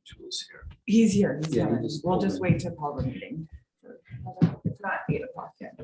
Jules here. He's here. He's Yeah, coming. he just We'll pulled just in. wait to call the meeting. It's not 8 o'clock yet.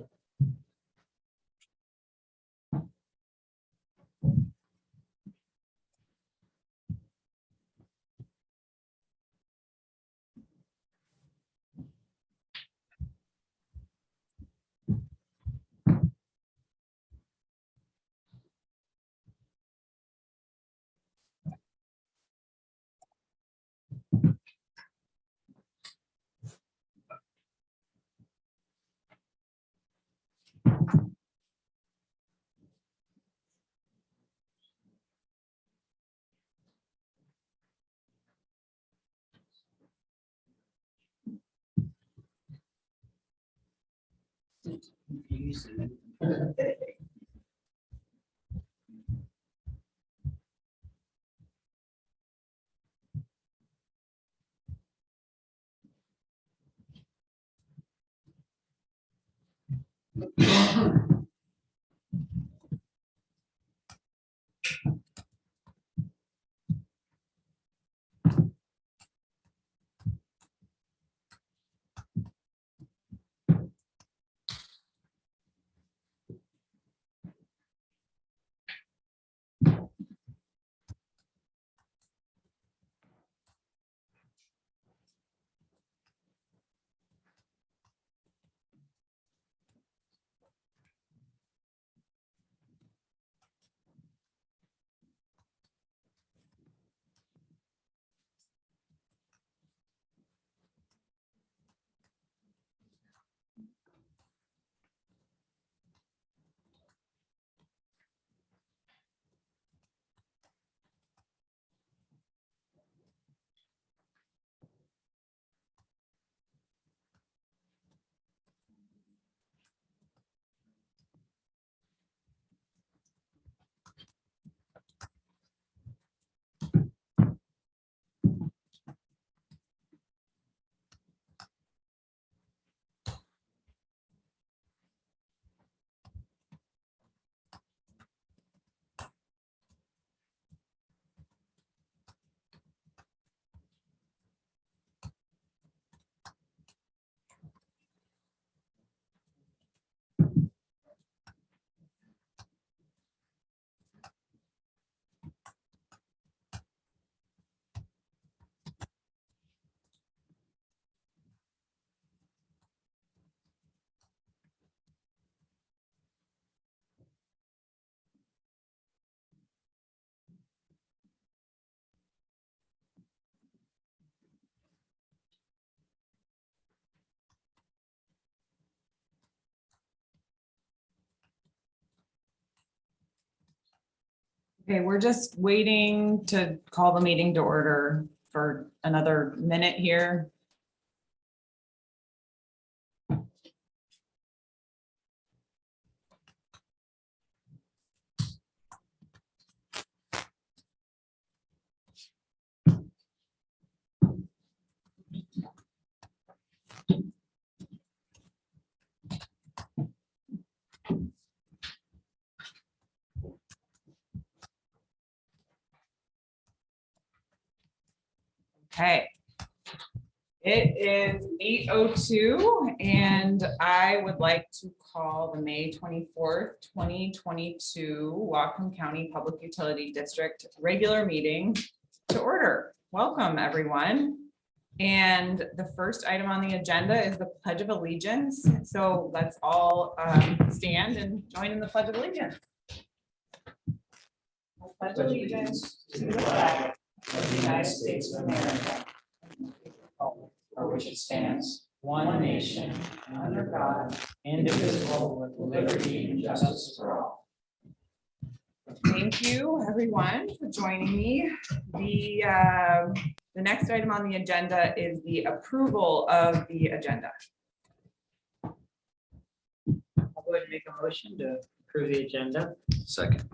Okay, we're just waiting to call the meeting to order for another minute here. Okay. It is 8:02 and I would like to call the May 24th, 2022 Whatcom County Public Utility District regular meeting to order. Welcome, everyone. And the first item on the agenda is the Pledge of Allegiance. So let's all stand and join in the Pledge of Allegiance. I pledge allegiance to the flag of the United States of America, for which it stands, one nation, under God, indivisible, with liberty and justice for all. Thank you, everyone, for joining me. The next item on the agenda is the approval of the agenda. I'll go ahead and make a motion to approve the agenda. Second.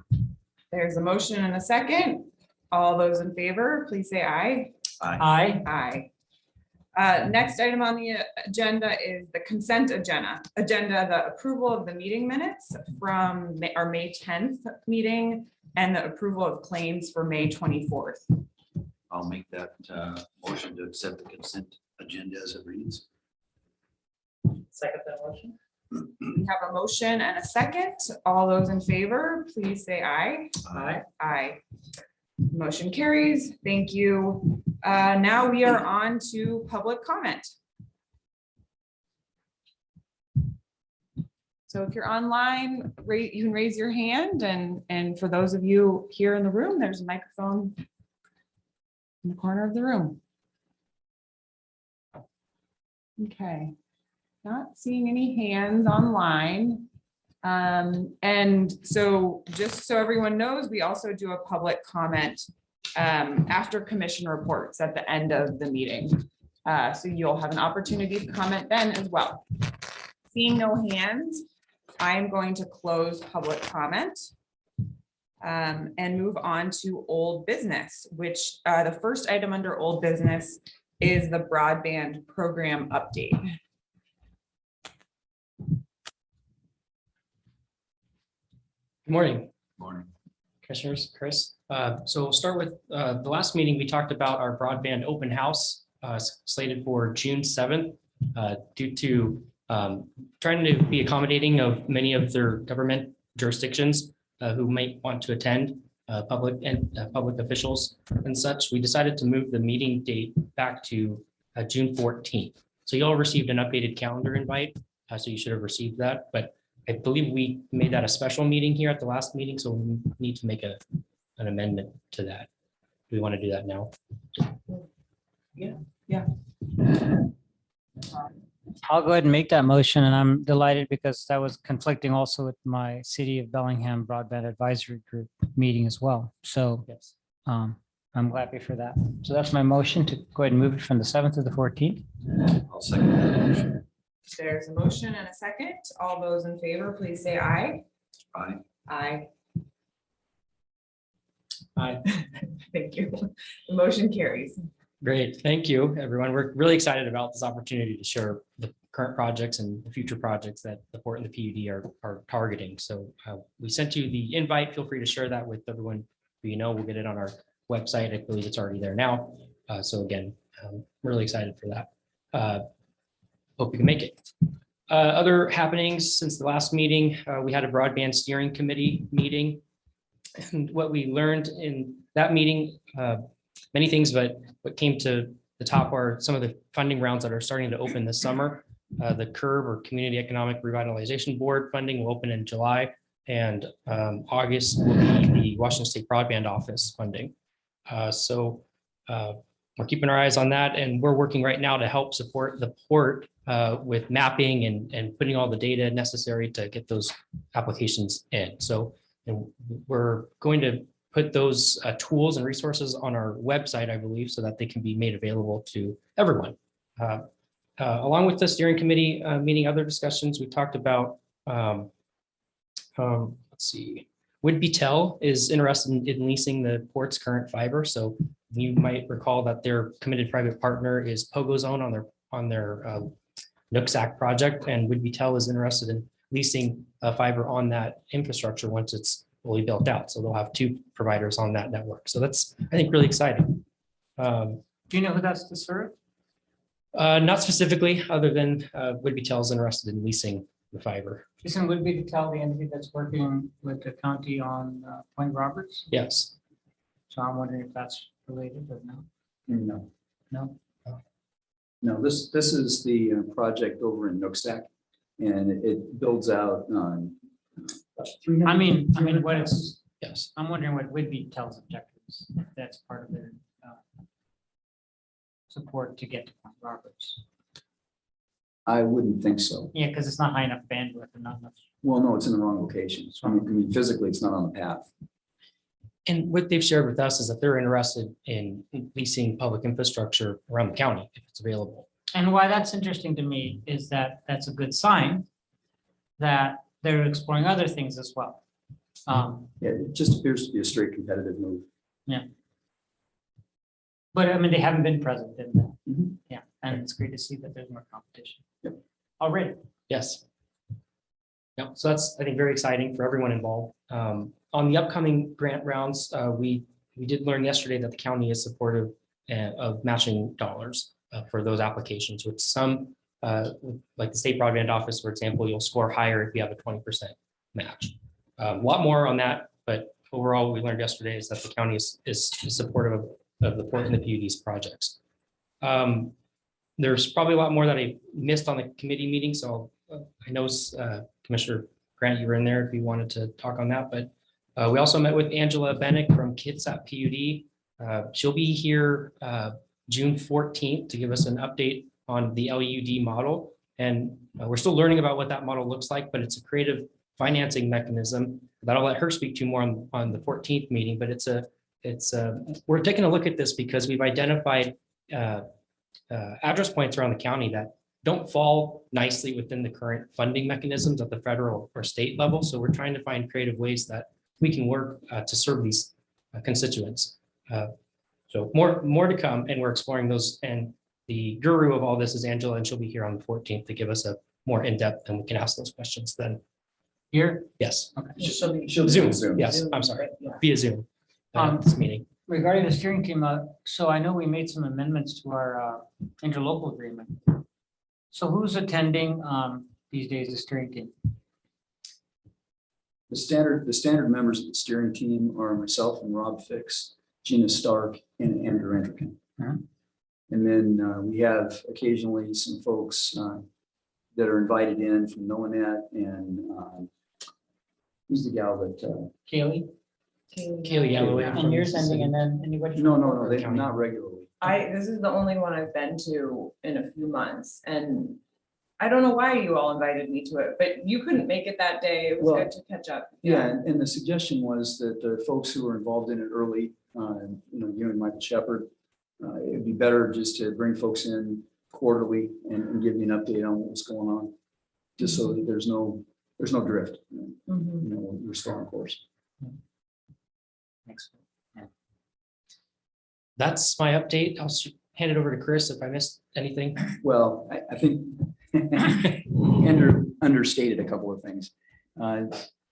There's a motion and a second. All those in favor, please say aye. Aye. Aye. Next item on the agenda is the consent agenda, the approval of the meeting minutes from our May 10th meeting and the approval of claims for May 24th. I'll make that motion to accept the consent agenda as it reads. Second that motion? We have a motion and a second. All those in favor, please say aye. Aye. Aye. Motion carries. Thank you. Now we are on to public comment. So if you're online, you can raise your hand, and for those of you here in the room, there's a microphone in the corner of the room. Okay, not seeing any hands online. And so just so everyone knows, we also do a public comment after commission reports at the end of the meeting. So you'll have an opportunity to comment then as well. Seeing no hands, I'm going to close public comment and move on to old business, which the first item under old business is the broadband program update. Good morning, Morning. Commissioners, Chris. So we'll start with the last meeting. We talked about our broadband open house slated for June 7th due to trying to be accommodating of many of their government jurisdictions who might want to attend, public officials and such. We decided to move the meeting date back to June 14th. So you all received an updated calendar invite, so you should have received that. But I believe we made that a special meeting here at the last meeting, so we need to make an amendment to that. Do we want to do that now? Yeah. I'll go ahead and make that motion, and I'm delighted because that was conflicting also with my City of Bellingham Broadband Advisory Group meeting as well. So Yes. I'm happy for that. So that's my motion to go ahead and move it from the 7th to the 14th. I'll second that motion. There's a motion and a second. All those in favor, please say aye. Aye. Aye. Aye. Thank you. The motion carries. Great, thank you, everyone. We're really excited about this opportunity to share the current projects and the future projects that the Port and the PUD are targeting. So we sent you the invite. Feel free to share that with everyone who you know. We'll get it on our website. I believe it's already there now. So again, really excited for that. Hope you can make it. Other happenings since the last meeting, we had a broadband steering committee meeting. And what we learned in that meeting, many things, but what came to the top are some of the funding rounds that are starting to open this summer. The CURB, or Community Economic Revitalization Board funding, will open in July, and August will be the Washington State Broadband Office funding. So we're keeping our eyes on that, and we're working right now to help support the port with mapping and putting all the data necessary to get those applications in. So we're going to put those tools and resources on our website, I believe, so that they can be made available to everyone. Along with the steering committee meeting, other discussions, we talked about, let's see, Woodby-Tell is interested in leasing the port's current fiber. So you might recall that their committed private partner is Pogo Zone on their Nooksack project, and Woodby-Tell is interested in leasing fiber on that infrastructure once it's fully built out. So they'll have two providers on that network. So that's, I think, really exciting. Do you know who that's to serve? Not specifically, other than Woodby-Tell is interested in leasing the fiber. Jason would be to tell the entity that's working with the county on Point Roberts. Yes. So I'm wondering if that's related or no. No, No. no, this is the project over in Nooksack, and it builds out on. I mean, what is, Yes. I'm wondering what Woodby-Tell's objectives, if that's part of their support to get to Point Roberts. I wouldn't think so. Yeah, because it's not high enough bandwidth and not enough. Well, no, it's in the wrong location. I mean, physically, it's not on the path. And what they've shared with us is that they're interested in leasing public infrastructure around the county if it's available. And why that's interesting to me is that that's a good sign that they're exploring other things as well. Yeah, it just appears to be a straight competitive move. But I mean, they haven't been present in that. Mhm. Yeah, and it's great to see that there's more competition. Yep. Already. Yes. Yeah, so that's, I think, very exciting for everyone involved. On the upcoming grant rounds, we did learn yesterday that the county is supportive of matching dollars for those applications, which some, like the state broadband office, for example, you'll score higher if you have a 20% match. A lot more on that, but overall, what we learned yesterday is that the county is supportive of the Port and the PUD's projects. There's probably a lot more that I missed on the committee meeting, so I know Commissioner Grant, you were in there if you wanted to talk on that, but we also met with Angela Bennick from Kids at PUD. She'll be here June 14th to give us an update on the LUD model. And we're still learning about what that model looks like, but it's a creative financing mechanism that I'll let her speak to more on the 14th meeting. But we're taking a look at this because we've identified address points around the county that don't fall nicely within the current funding mechanisms at the federal or state level. So we're trying to find creative ways that we can work to serve these constituents. So more to come, and we're exploring those. And the guru of all this is Angela, and she'll be here on the 14th to give us a more in-depth, and we can ask those questions then. Here, Yes, She'll be Zoom. Yes, I'm sorry, Yeah. via Zoom. This meeting. regarding the steering team, so I know we made some amendments to our interlocal agreement. So who's attending these days, the steering team? The standard members of the steering team are myself and Rob Fix, Gina Stark, and Andrew Entrican. Mhm. And then we have occasionally some folks that are invited in from Noanet and who's the gal that, Kaylee? Kaylee Galloway. And you're sending, and then anybody? no, they not regularly. This is the only one I've been to in a few months, and I don't know why you all invited me to it, but you couldn't make it that day. It was Well, good to catch up. Yeah, and the suggestion was that the folks who were involved in it early, you and Michael Shepard, it'd be better just to bring folks in quarterly and give you an update on what's going on, just so that there's no drift. Mhm. We're still on course. Thanks. That's my update. I'll hand it over to Chris if I missed anything. Well, I think Andrew understated a couple of things.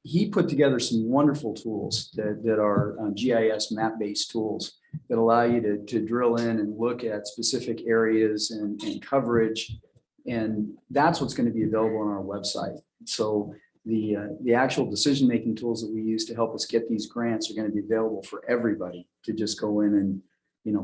He put together some wonderful tools that are GIS map-based tools that allow you to drill in and look at specific areas and coverage. And that's what's going to be available on our website. So the actual decision-making tools that we use to help us get these grants are going to be available for everybody to just go in and,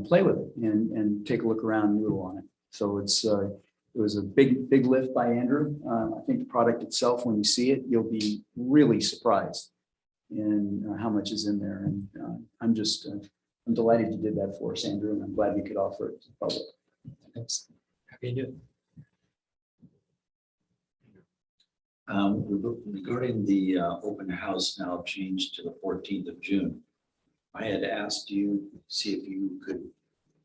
play with it and take a look around and noodle on it. So it was a big lift by Andrew. I think the product itself, when you see it, you'll be really surprised in how much is in there. And I'm delighted you did that for us, Andrew, and I'm glad you could offer it to the public. Thanks. Happy to do it. Regarding the open house now changed to the 14th of June, I had asked you, see if you could,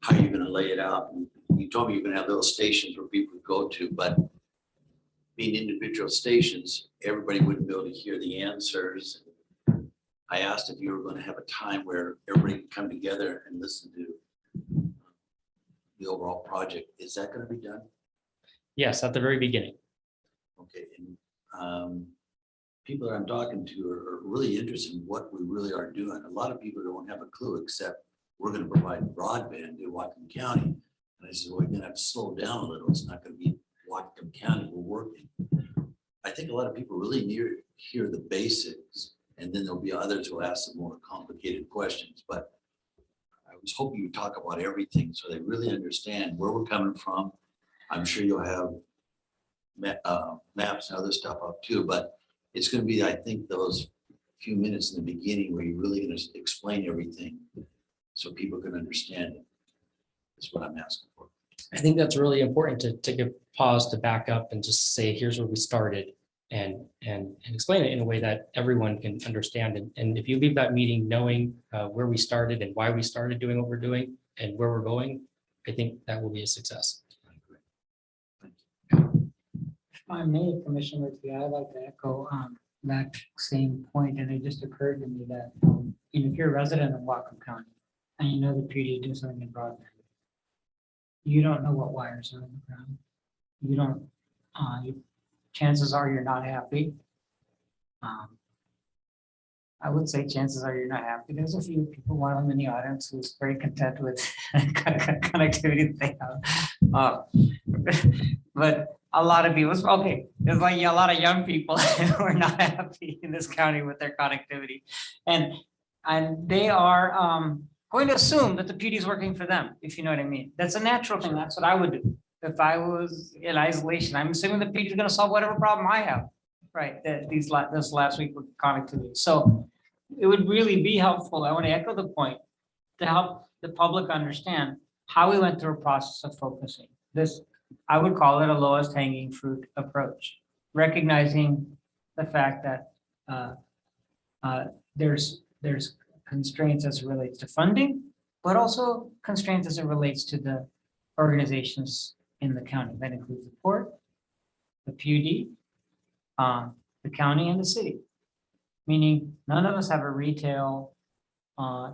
how you're going to lay it out. You told me you're going to have little stations where people would go to, but being individual stations, everybody wouldn't be able to hear the answers. I asked if you were going to have a time where everybody could come together and listen to the overall project. Is that going to be done? Yes, at the very beginning. Okay, and people that I'm talking to are really interested in what we really are doing. A lot of people don't have a clue, except we're going to provide broadband to Whatcom County. And I said, well, we're going to have to slow down a little. It's not going to be Whatcom County we're working. I think a lot of people really hear the basics, and then there'll be others who ask some more complicated questions. But I was hoping you'd talk about everything so they really understand where we're coming from. I'm sure you'll have maps and other stuff up too, but it's going to be, I think, those few minutes in the beginning where you're really going to explain everything so people can understand it. That's what I'm asking for. I think that's really important to take a pause, to back up and just say, here's where we started, and explain it in a way that everyone can understand. And if you leave that meeting knowing where we started and why we started doing what we're doing and where we're going, I think that will be a success. If I may, Commissioner, I'd like to echo that same point, and it just occurred to me that if you're a resident of Whatcom County and you know the PD doing something in broadband, you don't know what wires are on the ground. You don't. Chances are you're not happy. I would say chances are you're not happy. There's a few people, one of them in the audience who's very content with connectivity that they have. But a lot of people, okay, there's like a lot of young people who are not happy in this county with their connectivity. And they are going to assume that the PUD is working for them, if you know what I mean. That's a natural thing. That's what I would do. If I was in isolation, I'm assuming the PUD is going to solve whatever problem I have. Right, this last week with connectivity. So it would really be helpful. I want to echo the point to help the public understand how we went through a process of focusing. This, I would call it a lowest hanging fruit approach, recognizing the fact that there's constraints as it relates to funding, but also constraints as it relates to the organizations in the county. That includes the port, the PUD, the county and the city, meaning none of us have a retail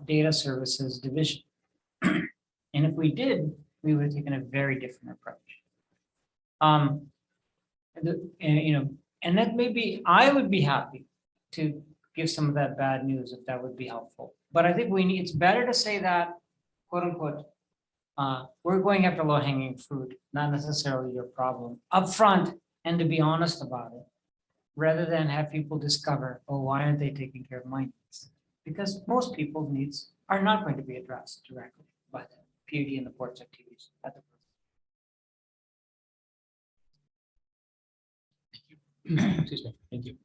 data services division. And if we did, we would have taken a very different approach. And that maybe I would be happy to give some of that bad news if that would be helpful. But I think it's better to say that, quote unquote, we're going after low hanging fruit, not necessarily your problem, upfront, and to be honest about it, rather than have people discover, oh, why aren't they taking care of my needs? Because most people's needs are not going to be addressed directly by the PUD and the port's activities. Excuse me, thank you.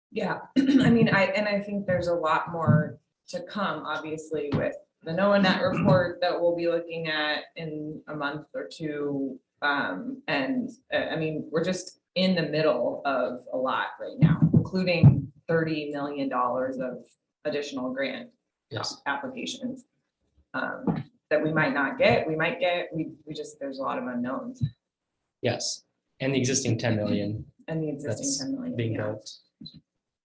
Yeah, I mean, I think there's a lot more to come, obviously, with the NOAA net report that we'll be looking at in a month or two. And I mean, we're just in the middle of a lot right now, including $30 million of additional grant applications that we might not get, we might get, we just, there's a lot of unknowns. Yes, and the existing 10 million And the existing that's 10 million. being yeah. built.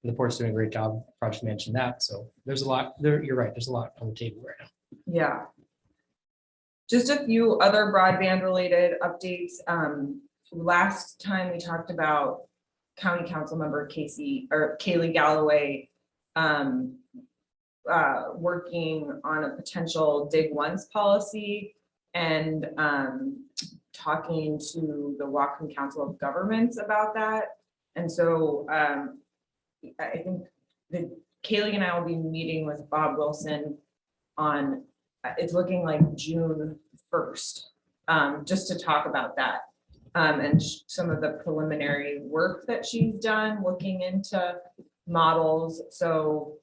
The port's doing a great job. Project mentioned that. So there's a lot there. You're right. There's a lot on the table right now. Yeah. Just a few other broadband related updates. Last time we talked about County Council member Kaylee Galloway working on a potential dig once policy and talking to the Whatcom Council of Governments about that. And so I think that Kaylee and I will be meeting with Bob Wilson on, it's looking like June 1st, just to talk about that. And some of the preliminary work that she's done looking into models. So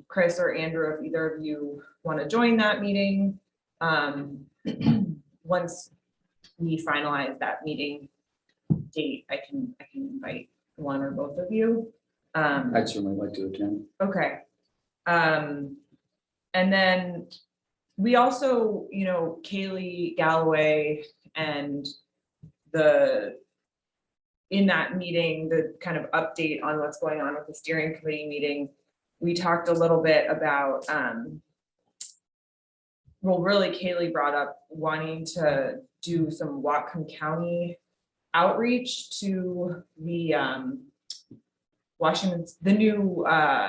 Chris or Andrew, if either of you want to join that meeting, once we finalize that meeting date, I can invite one or both of you. I'd certainly like to attend. Okay. And then we also, you know, Kaylee Galloway and in that meeting, the kind of update on what's going on with the steering committee meeting, we talked a little bit about, well, really Kaylee brought up wanting to do some Whatcom County outreach to the the new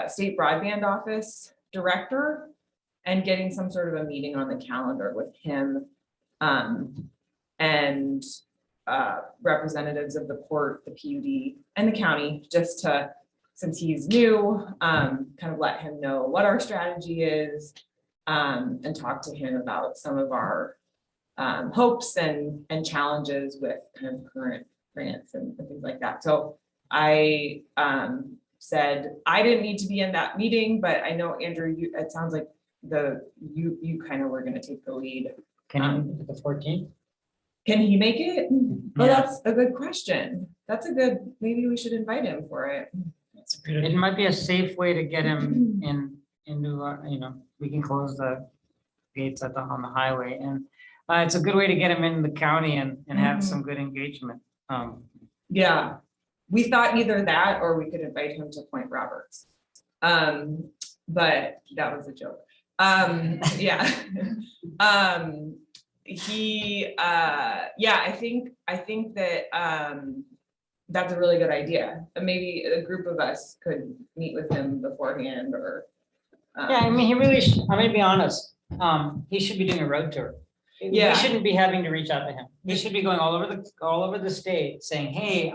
state broadband office director, and getting some sort of a meeting on the calendar with him and representatives of the port, the PUD, and the county, just to, since he's new, kind of let him know what our strategy is, and talk to him about some of our hopes and challenges with kind of current grants and things like that. So I said I didn't need to be in that meeting, but I know Andrew, it sounds like you kind of were going to take the lead. Can you make it the 14th? Can he make it? Oh, Yeah. that's a good question. That's a good, maybe we should invite him for it. That's a great idea. It might be a safe way to get him into, we can close the gates on the highway, and it's a good way to get him in the county and have some good engagement. Yeah, we thought either that or we could invite him to Point Roberts. But that was a joke. Yeah. Yeah, I think that That's a really good idea. And maybe a group of us could meet with him beforehand or. Yeah, I mean, he really, I'm gonna be honest, he should be doing a road tour. Yeah. We shouldn't be having to reach out to him. We should be going all over the state saying, hey,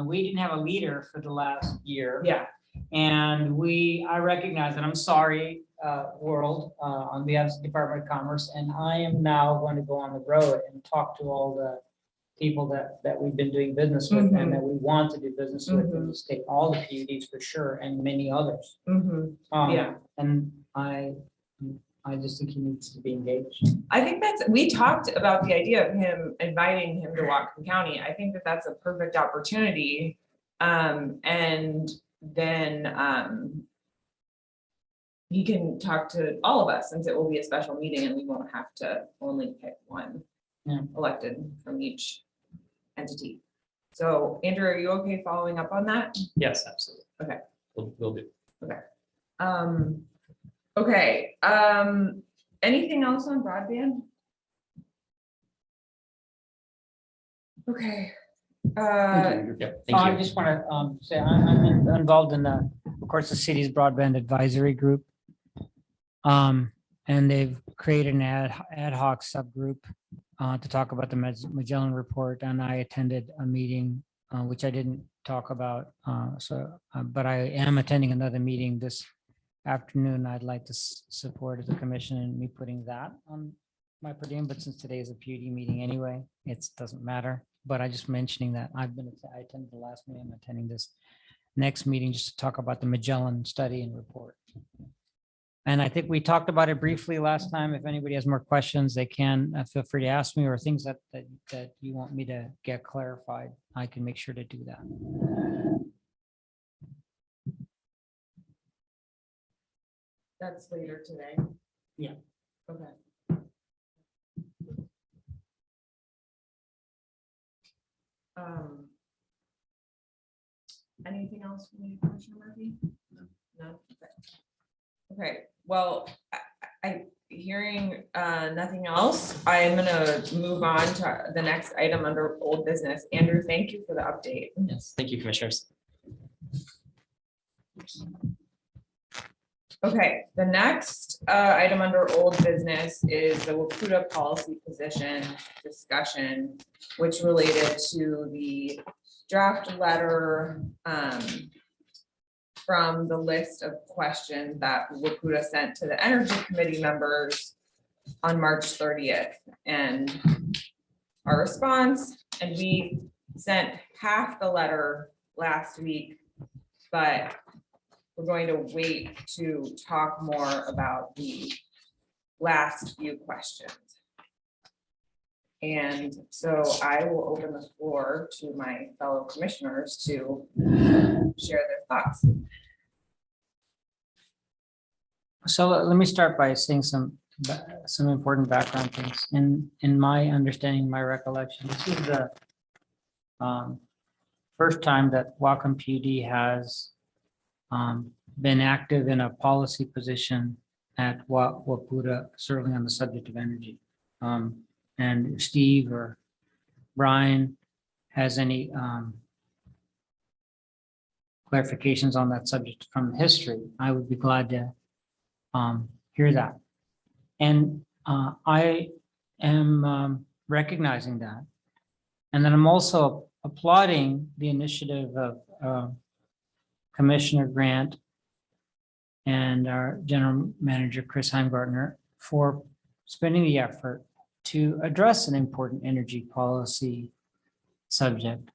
we didn't have a leader for the last year. Yeah, And I recognize that, I'm sorry, world, on behalf of the Department of Commerce, and I am now going to go on the road and talk to all the people that we've been doing business with and that we want to do business with in the state, all the PUDs for sure, and many others. yeah. And I just think he needs to be engaged. I think we talked about the idea of him inviting him to Whatcom County. I think that's a perfect opportunity. And then he can talk to all of us since it will be a special meeting and we won't have to only pick one elected from each entity. So Andrew, are you okay following up on that? Yes, absolutely. Okay. We'll do. Okay, anything else on broadband? Okay. Yep, I thank you. just want to say I'm involved in of course, the city's broadband advisory group. And they've created an ad hoc subgroup to talk about the Magellan report. And I attended a meeting, which I didn't talk about. But I am attending another meeting this afternoon. I'd like to support as a commission and me putting that on my per diem. But since today is a PUD meeting anyway, it doesn't matter. But I just mentioning that I attended the last meeting. I'm attending this next meeting just to talk about the Magellan study and report. And I think we talked about it briefly last time. If anybody has more questions, they can feel free to ask me, or things that you want me to get clarified. I can make sure to do that. That's later today. Yeah. Okay. Anything else from you, Commissioner Murphy? No. Okay, well, I hearing nothing else, I'm gonna move on to the next item under old business. Andrew, thank you for the update. Yes, thank you, commissioners. Okay, the next item under old business is the WAPUDA policy position discussion, which related to the draft letter from the list of questions that WAPUDA sent to the Energy Committee members on March 30th. And our response, and we sent half the letter last week, but we're going to wait to talk more about the last few questions. And so I will open the floor to my fellow commissioners to share their thoughts. So let me start by saying some important background things. In my understanding, my recollection, this is the first time that Whatcom PUD has been active in a policy position at WAPUDA, certainly on the subject of energy. And if Steve or Brian has any clarifications on that subject from history, I would be glad to hear that. And I am recognizing that. And then I'm also applauding the initiative of Commissioner Grant and our General Manager, Chris Heimgartner, for spending the effort to address an important energy policy subject.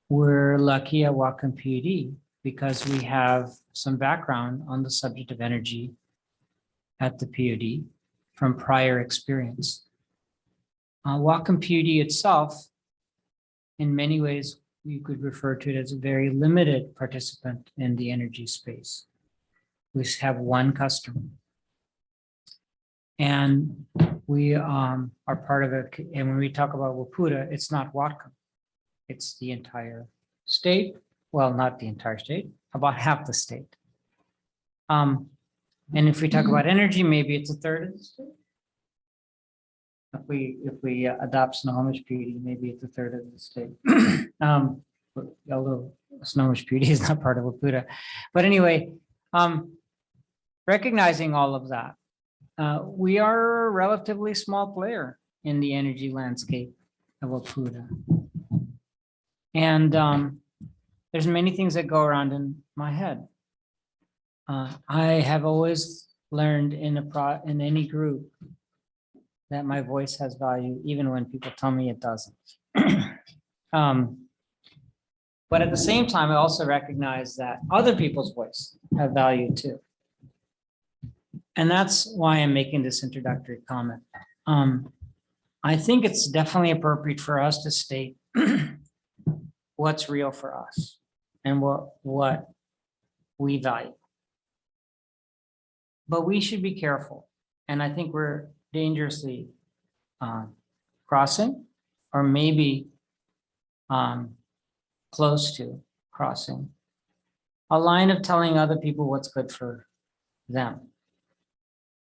We're lucky at Whatcom PUD because we have some background on the subject of energy at the PUD from prior experience. Whatcom PUD itself, in many ways, you could refer to it as a very limited participant in the energy space. We have one customer. And we are part of it. And when we talk about WAPUDA, it's not Whatcom. It's the entire state. Well, not the entire state, about half the state. And if we talk about energy, maybe it's a third of the state. if we adopt Snohomish PUD, maybe it's a third of the state. Although Snohomish PUD is not part of Wapuda. But anyway, recognizing all of that, we are a relatively small player in the energy landscape of Wapuda. And there's many things that go around in my head. I have always learned in any group that my voice has value, even when people tell me it doesn't. But at the same time, I also recognize that other people's voice have value too. And that's why I'm making this introductory comment. I think it's definitely appropriate for us to state what's real for us and what we value. But we should be careful. And I think we're dangerously crossing, or maybe close to crossing a line of telling other people what's good for them.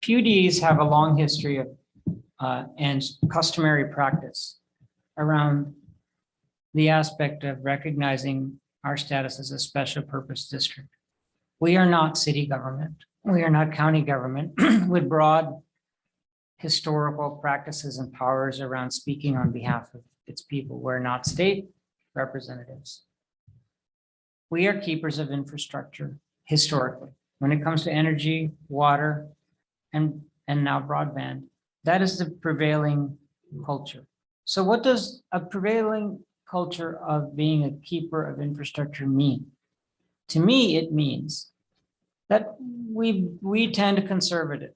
PUDs have a long history of and customary practice around the aspect of recognizing our status as a special purpose district. We are not city government. We are not county government with broad historical practices and powers around speaking on behalf of its people. We're not state representatives. We are keepers of infrastructure historically. When it comes to energy, water, and now broadband, that is the prevailing culture. So what does a prevailing culture of being a keeper of infrastructure mean? To me, it means that we tend to conservative.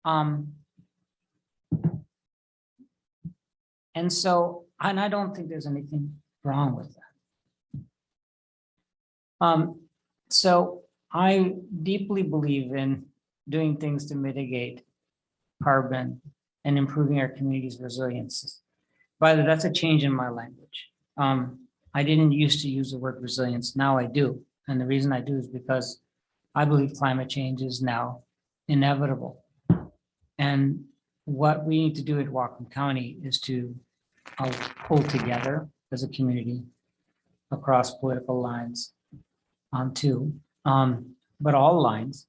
And so, and I don't think there's anything wrong with that. So I deeply believe in doing things to mitigate carbon and improving our community's resilience. By the way, that's a change in my language. I didn't used to use the word resilience, now I do. And the reason I do is because I believe climate change is now inevitable. And what we need to do at Whatcom County is to pull together as a community across political lines but all lines,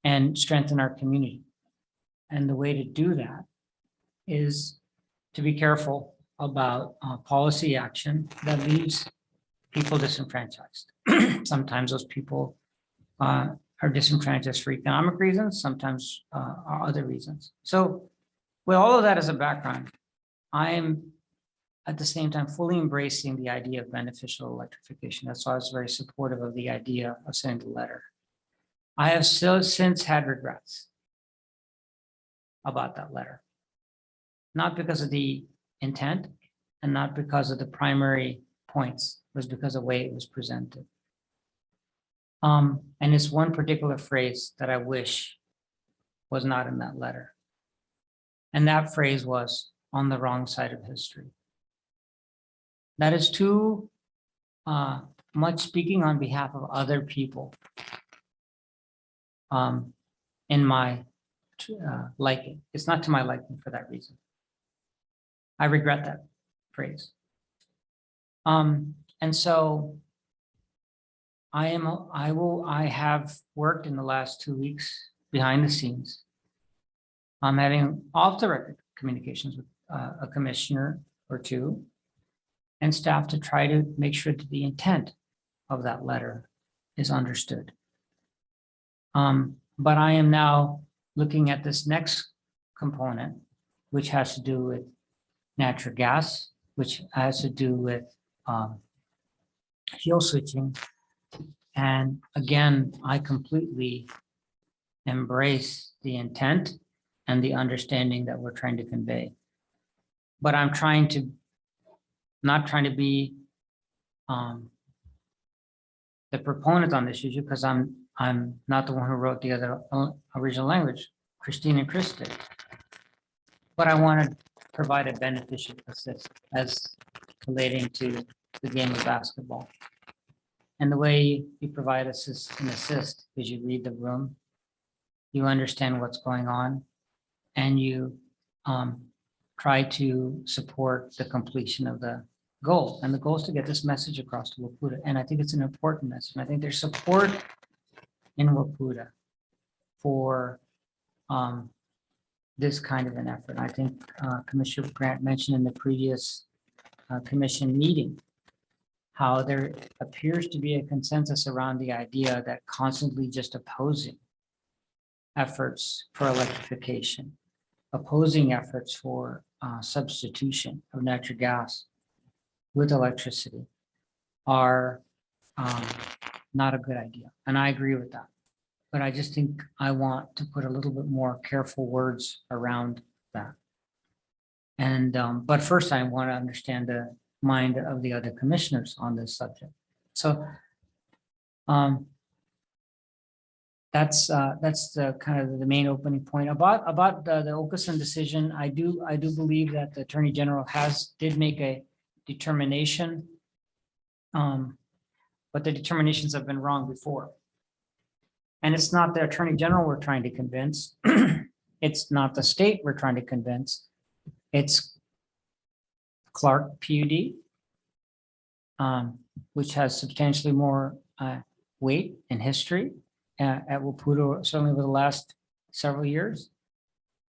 and strengthen our community. And the way to do that is to be careful about policy action that leaves people disenfranchised. Sometimes those people are disenfranchised for economic reasons, sometimes are other reasons. So with all of that as a background, I am at the same time fully embracing the idea of beneficial electrification. That's why I was very supportive of the idea of sending the letter. I have still since had regrets about that letter, not because of the intent and not because of the primary points, it was because of the way it was presented. And it's one particular phrase that I wish was not in that letter. And that phrase was on the wrong side of history. That is too much speaking on behalf of other people in my liking. It's not to my liking for that reason. I regret that phrase. And so I have worked in the last 2 weeks behind the scenes. I'm having off the record communications with a commissioner or two and staff to try to make sure that the intent of that letter is understood. But I am now looking at this next component, which has to do with natural gas, which has to do with fuel switching. And again, I completely embrace the intent and the understanding that we're trying to convey. But I'm not trying to be the proponent on this issue, because I'm not the one who wrote the other original language. Christine and Chris did. But I want to provide a beneficial assist as relating to the game of basketball. And the way you provide an assist is you read the room, you understand what's going on, and you try to support the completion of the goal. And the goal is to get this message across to Wapuda. And I think it's an important message. And I think there's support in Wapuda for this kind of an effort. I think Commissioner Grant mentioned in the previous commission meeting how there appears to be a consensus around the idea that constantly just opposing efforts for electrification, opposing efforts for substitution of natural gas with electricity are not a good idea. And I agree with that. But I just think I want to put a little bit more careful words around that. And but first I want to understand the mind of the other commissioners on this subject. So that's the kind of the main opening point about the Okeson decision. I do believe that the Attorney General did make a determination, but the determinations have been wrong before. And it's not the Attorney General we're trying to convince. It's not the state we're trying to convince. It's Clark PUD, which has substantially more weight in history at Wapuda, certainly over the last several years,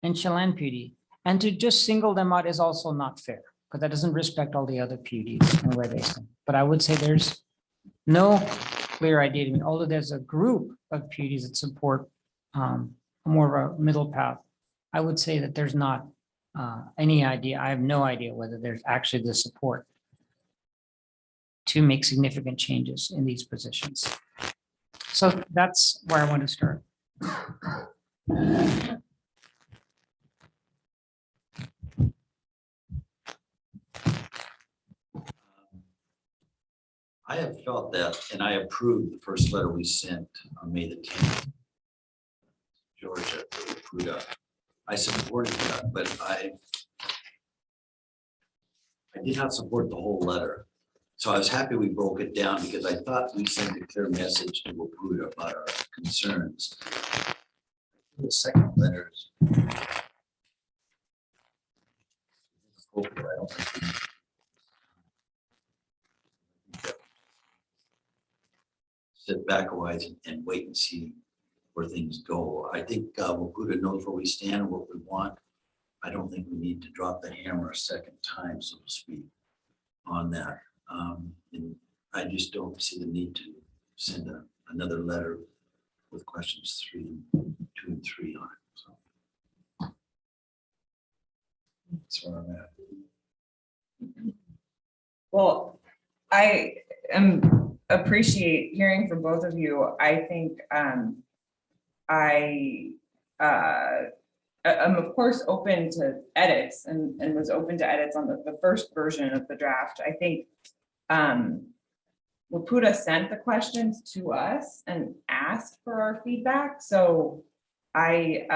and Chelan PUD. And to just single them out is also not fair, because that doesn't respect all the other PUDs and where they stand. But I would say there's no clear idea to me, although there's a group of PUDs that support more of a middle path. I would say that there's not any idea. I have no idea whether there's actually the support to make significant changes in these positions. So that's where I want to start. I have felt that, and I approved the first letter we sent on May the 10th. Georgia, Wapuda. I supported that, but I did not support the whole letter. So I was happy we broke it down because I thought we sent a clear message to Wapuda about our concerns. The second letter is hopefully I don't think we sit back a while and wait and see where things go. I think Wapuda knows where we stand and what we want. I don't think we need to drop the hammer a second time, so to speak, on that. And I just don't see the need to send another letter with questions 2 and 3 on it. So that's where I'm at. Well, I appreciate hearing from both of you. I think I'm of course open to edits and was open to edits on the first version of the draft. I think Wapuda sent the questions to us and asked for our feedback. So I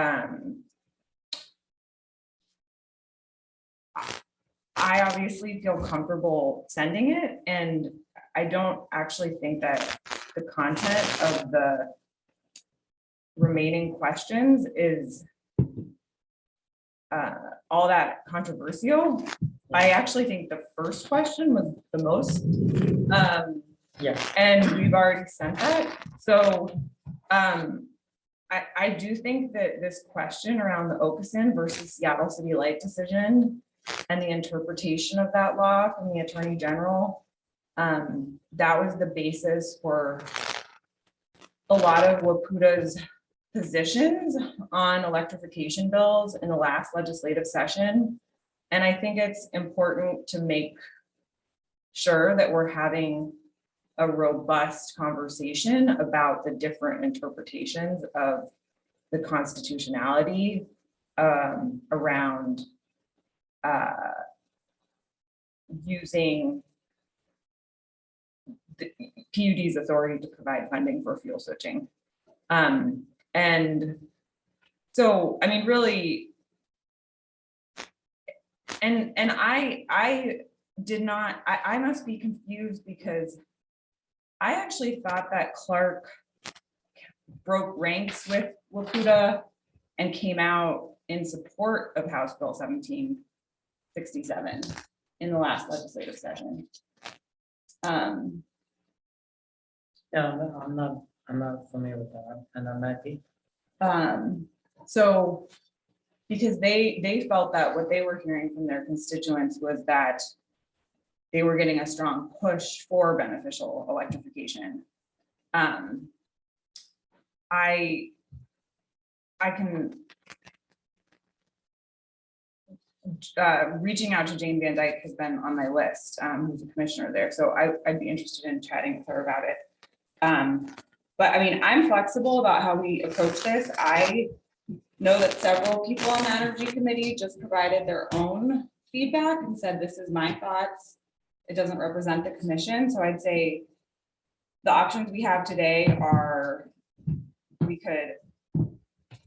obviously feel comfortable sending it, and I don't actually think that the content of the remaining questions is all that controversial. I actually think the first question was the most, Yeah. and we've already sent that. So I do think that this question around the Okeson versus Seattle City Light decision and the interpretation of that law from the Attorney General, that was the basis for a lot of Wapuda's positions on electrification bills in the last legislative session. And I think it's important to make sure that we're having a robust conversation about the different interpretations of the constitutionality around using the PUD's authority to provide funding for fuel switching. And so, I mean, really, and I did not, I must be confused because I actually thought that Clark broke ranks with Wapuda and came out in support of House Bill 1767 in the last legislative session. Yeah, I'm not familiar with that, and I might be. So, because they felt that what they were hearing from their constituents was that they were getting a strong push for beneficial electrification. I can, reaching out to Jane Van Dyke has been on my list, who's a commissioner there, so I'd be interested in chatting with her about it. But I mean, I'm flexible about how we approach this. I know that several people on the Energy Committee just provided their own feedback and said, this is my thoughts. It doesn't represent the commission. So I'd say the options we have today are, we could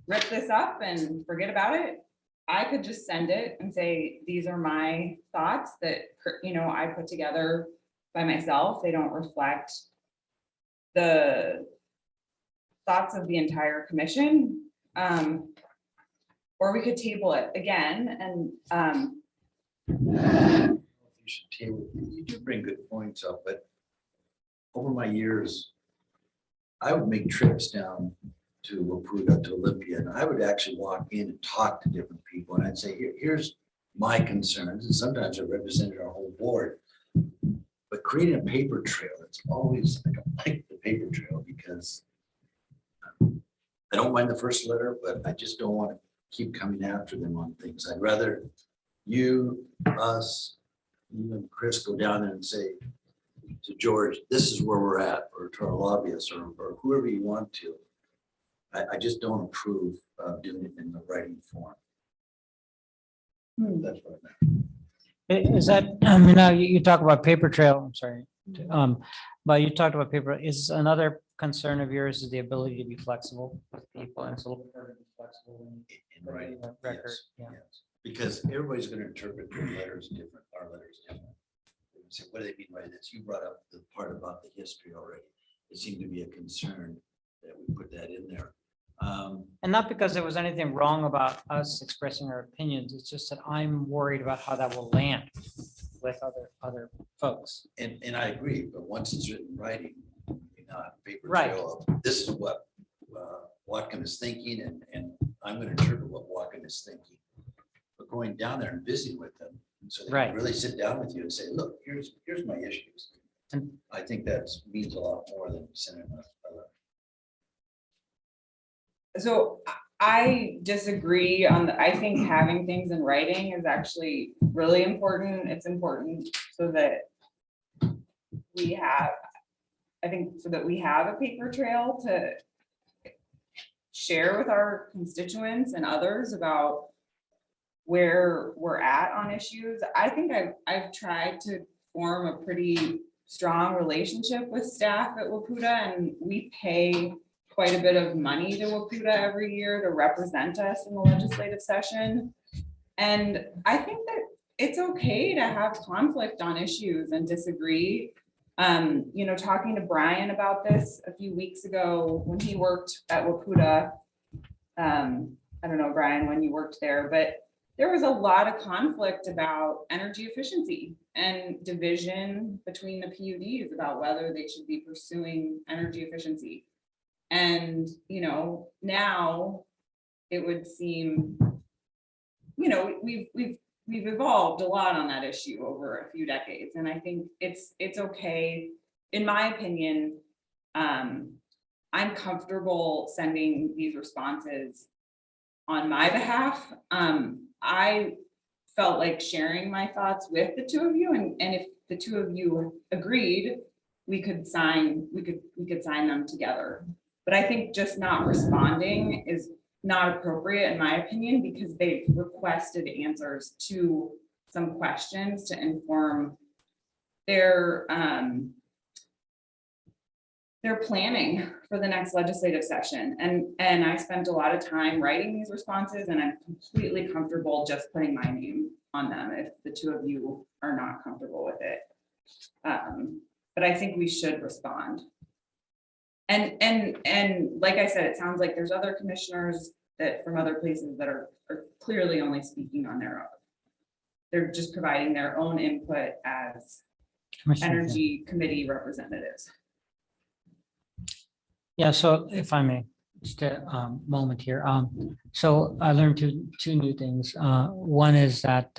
rip this up and forget about it. I could just send it and say, these are my thoughts that, you know, I put together by myself. They don't reflect the thoughts of the entire commission. Or we could table it again and You should table, you do bring good points up, but over my years, I would make trips down to Wapruga, to Olympia, and I would actually walk in and talk to different people, and I'd say, here's my concerns, and sometimes I represented our whole board. But creating a paper trail, it's always, I don't like the paper trail because I don't mind the first letter, but I just don't want to keep coming after them on things. I'd rather you, us, you and Chris go down there and say to George, this is where we're at, or to our lobbyists, or whoever you want to. I just don't approve of doing it in the writing form. That's what I meant. Is that, I mean, now you talk about paper trail, I'm sorry. But you talked about paper, is another concern of yours is the ability to be flexible with people, and it's a little bit harder to be flexible when In writing, record, yes, yeah. yes. Because everybody's going to interpret their letters different, our letters different. They're gonna say, what do they mean by this? You brought up the part about the history already. It seemed to be a concern that we put that in there. And not because there was anything wrong about us expressing our opinions, it's just that I'm worried about how that will land with other folks. And I agree, but once it's written in writing, you know, paper Right. trail of, this is what Whatcom is thinking, and I'm going to interpret what Whatcom is thinking. But going down there and visiting with them, so they Right. can really sit down with you and say, look, here's my issues. And- I think that means a lot more than sending a letter. So I disagree on I think having things in writing is actually really important. It's important so that we have, I think so that we have a paper trail to share with our constituents and others about where we're at on issues. I think I've tried to form a pretty strong relationship with staff at Wapruga, and we pay quite a bit of money to Wapruga every year to represent us in the legislative session. And I think that it's okay to have conflict on issues and disagree. You know, talking to Brian about this a few weeks ago when he worked at Wapruga. I don't know, Brian, when you worked there, but there was a lot of conflict about energy efficiency and division between the PUDs about whether they should be pursuing energy efficiency. And, you know, now it would seem, you know, we've evolved a lot on that issue over a few decades. And I think it's okay, in my opinion. I'm comfortable sending these responses on my behalf. I felt like sharing my thoughts with the two of you, and if the two of you agreed, we could sign them together. But I think just not responding is not appropriate in my opinion, because they requested answers to some questions to inform their planning for the next legislative session. And I spent a lot of time writing these responses, and I'm completely comfortable just putting my name on them if the two of you are not comfortable with it. But I think we should respond. And like I said, it sounds like there's other commissioners that from other places that are clearly only speaking on their own. They're just providing their own input as Commissioner, energy committee representatives. yeah, so if I may, just a moment here. So I learned two new things. One is that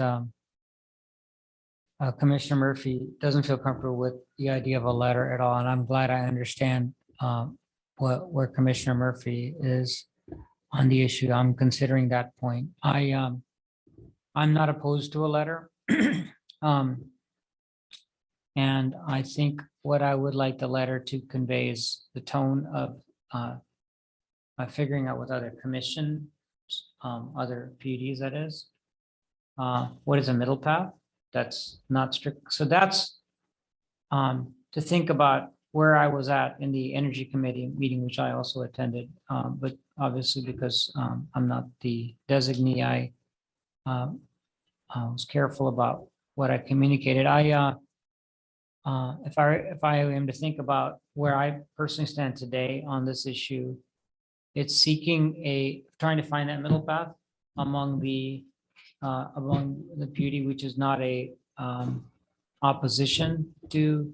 Commissioner Murphy doesn't feel comfortable with the idea of a letter at all, and I'm glad I understand where Commissioner Murphy is on the issue. I'm considering that point. I'm not opposed to a letter. And I think what I would like the letter to convey is the tone of figuring out with other commissions, other PUDs, that is. What is a middle path? That's not strict. So that's to think about where I was at in the Energy Committee meeting, which I also attended. But obviously, because I'm not the designee, I was careful about what I communicated. If I am to think about where I personally stand today on this issue, it's trying to find that middle path among the PUD, which is not a opposition to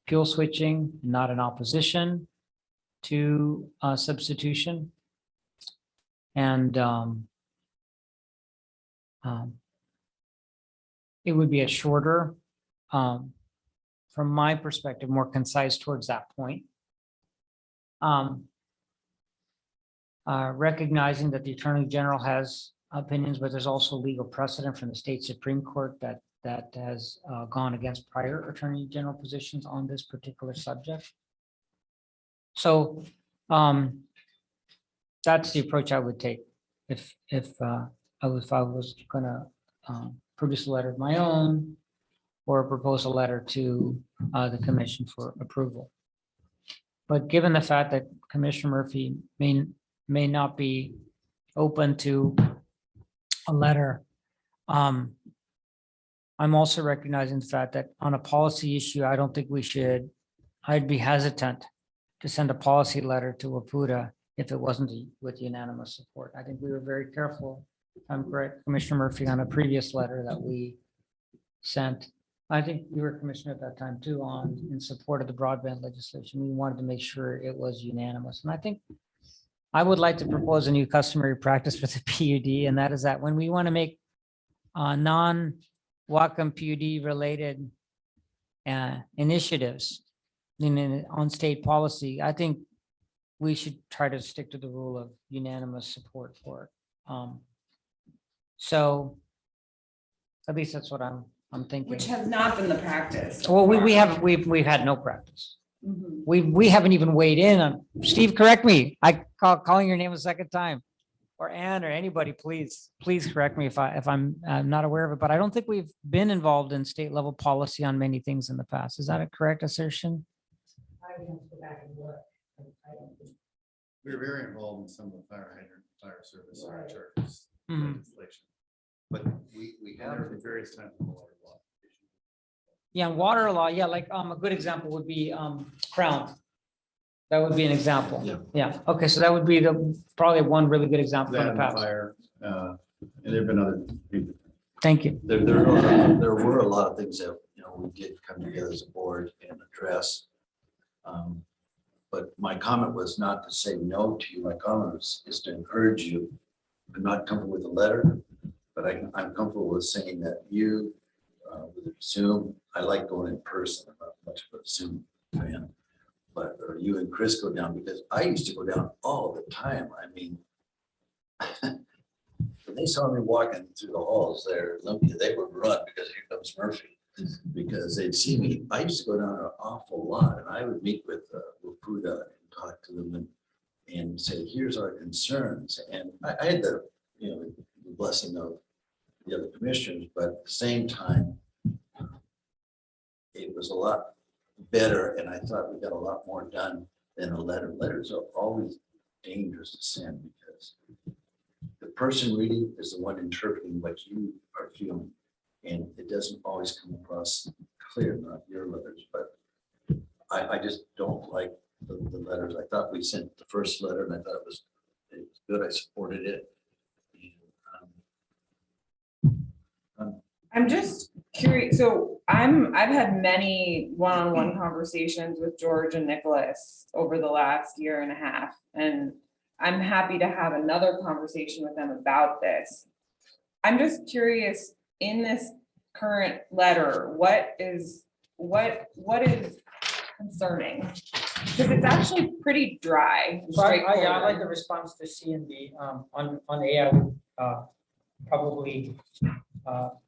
fuel switching, not an opposition to substitution. And it would be a shorter, from my perspective, more concise towards that point. Recognizing that the Attorney General has opinions, but there's also legal precedent from the state Supreme Court that has gone against prior Attorney General positions on this particular subject. So that's the approach I would take if I was gonna produce a letter of my own or propose a letter to the commission for approval. But given the fact that Commissioner Murphy may not be open to a letter, I'm also recognizing the fact that on a policy issue, I don't think I'd be hesitant to send a policy letter to WPUDA if it wasn't with unanimous support. I think we were very careful, if I'm correct, Commissioner Murphy, on a previous letter that we sent. I think you were commissioner at that time too, in support of the broadband legislation. We wanted to make sure it was unanimous. And I think I would like to propose a new customary practice for the PUD, and that is that when we want to make non-Whatcom PUD related initiatives on state policy, I think we should try to stick to the rule of unanimous support for it. So at least that's what I'm thinking. Which has not been the practice. so Well, far. we've had no practice. Mhm. We haven't even weighed in on, Steve, correct me. Calling your name a second time. Or Ann or anybody, please correct me if I'm not aware of it, but I don't think we've been involved in state level policy on many things in the past. Is that a correct assertion? We're very involved in some of the fire hydrant, fire service surcharges Mhm. legislation. But we have at various times in the water law. Yeah, water law, yeah, like a good example would be Crown. That would be an example. Yeah, okay, so that would be probably one really good example from That the and past. fire, and there've been other. Thank you. There were a lot of things that, we did come together as a board and address. But my comment was not to say no to you. My comment is to encourage you. I'm not comfortable with the letter, but I'm comfortable with saying that you, with Zoom, I like going in person. I'm not much of a Zoom fan. But or you and Chris go down, because I used to go down all the time. I mean, when they saw me walking through the halls there, they would run because here comes Murphy, because they'd see me. I used to go down an awful lot, and I would meet with WPUDA and talk to them and say, here's our concerns. And I had the blessing of the other commissioners, but at the same time, it was a lot better, and I thought we got a lot more done than a letter. Letters are always dangerous to send because the person reading is the one interpreting what you are feeling, and it doesn't always come across clear, not your letters, but I just don't like the letters. I thought we sent the first letter, and I thought it good. I supported it. And, I'm just curious, so I've had many one-on-one conversations with George and Nicholas over the last year and a half, and I'm happy to have another conversation with them about this. I'm just curious, in this current letter, what is concerning? Because it's actually pretty dry. and So I like straightforward. the response to C and D. On A, I would probably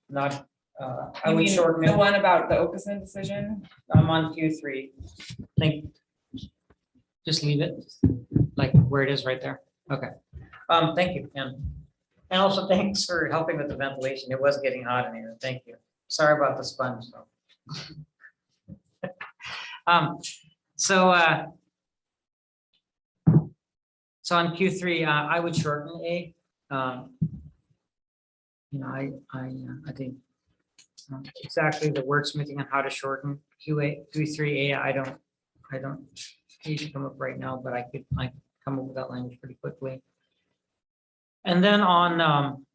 not, I You would mean shorten the it. one about the Okeson decision? I'm on Q3. Think, just leave it like where it is right there. Okay. Thank you, Ken. And also thanks for helping with the ventilation. It was getting hot in here. Thank you. Sorry about the sponge though. So on Q3, I would shorten A. You know, I think exactly the wordsmithing on how to shorten Q3A. I don't need to come up right now, but I could come up with that language pretty quickly. And then on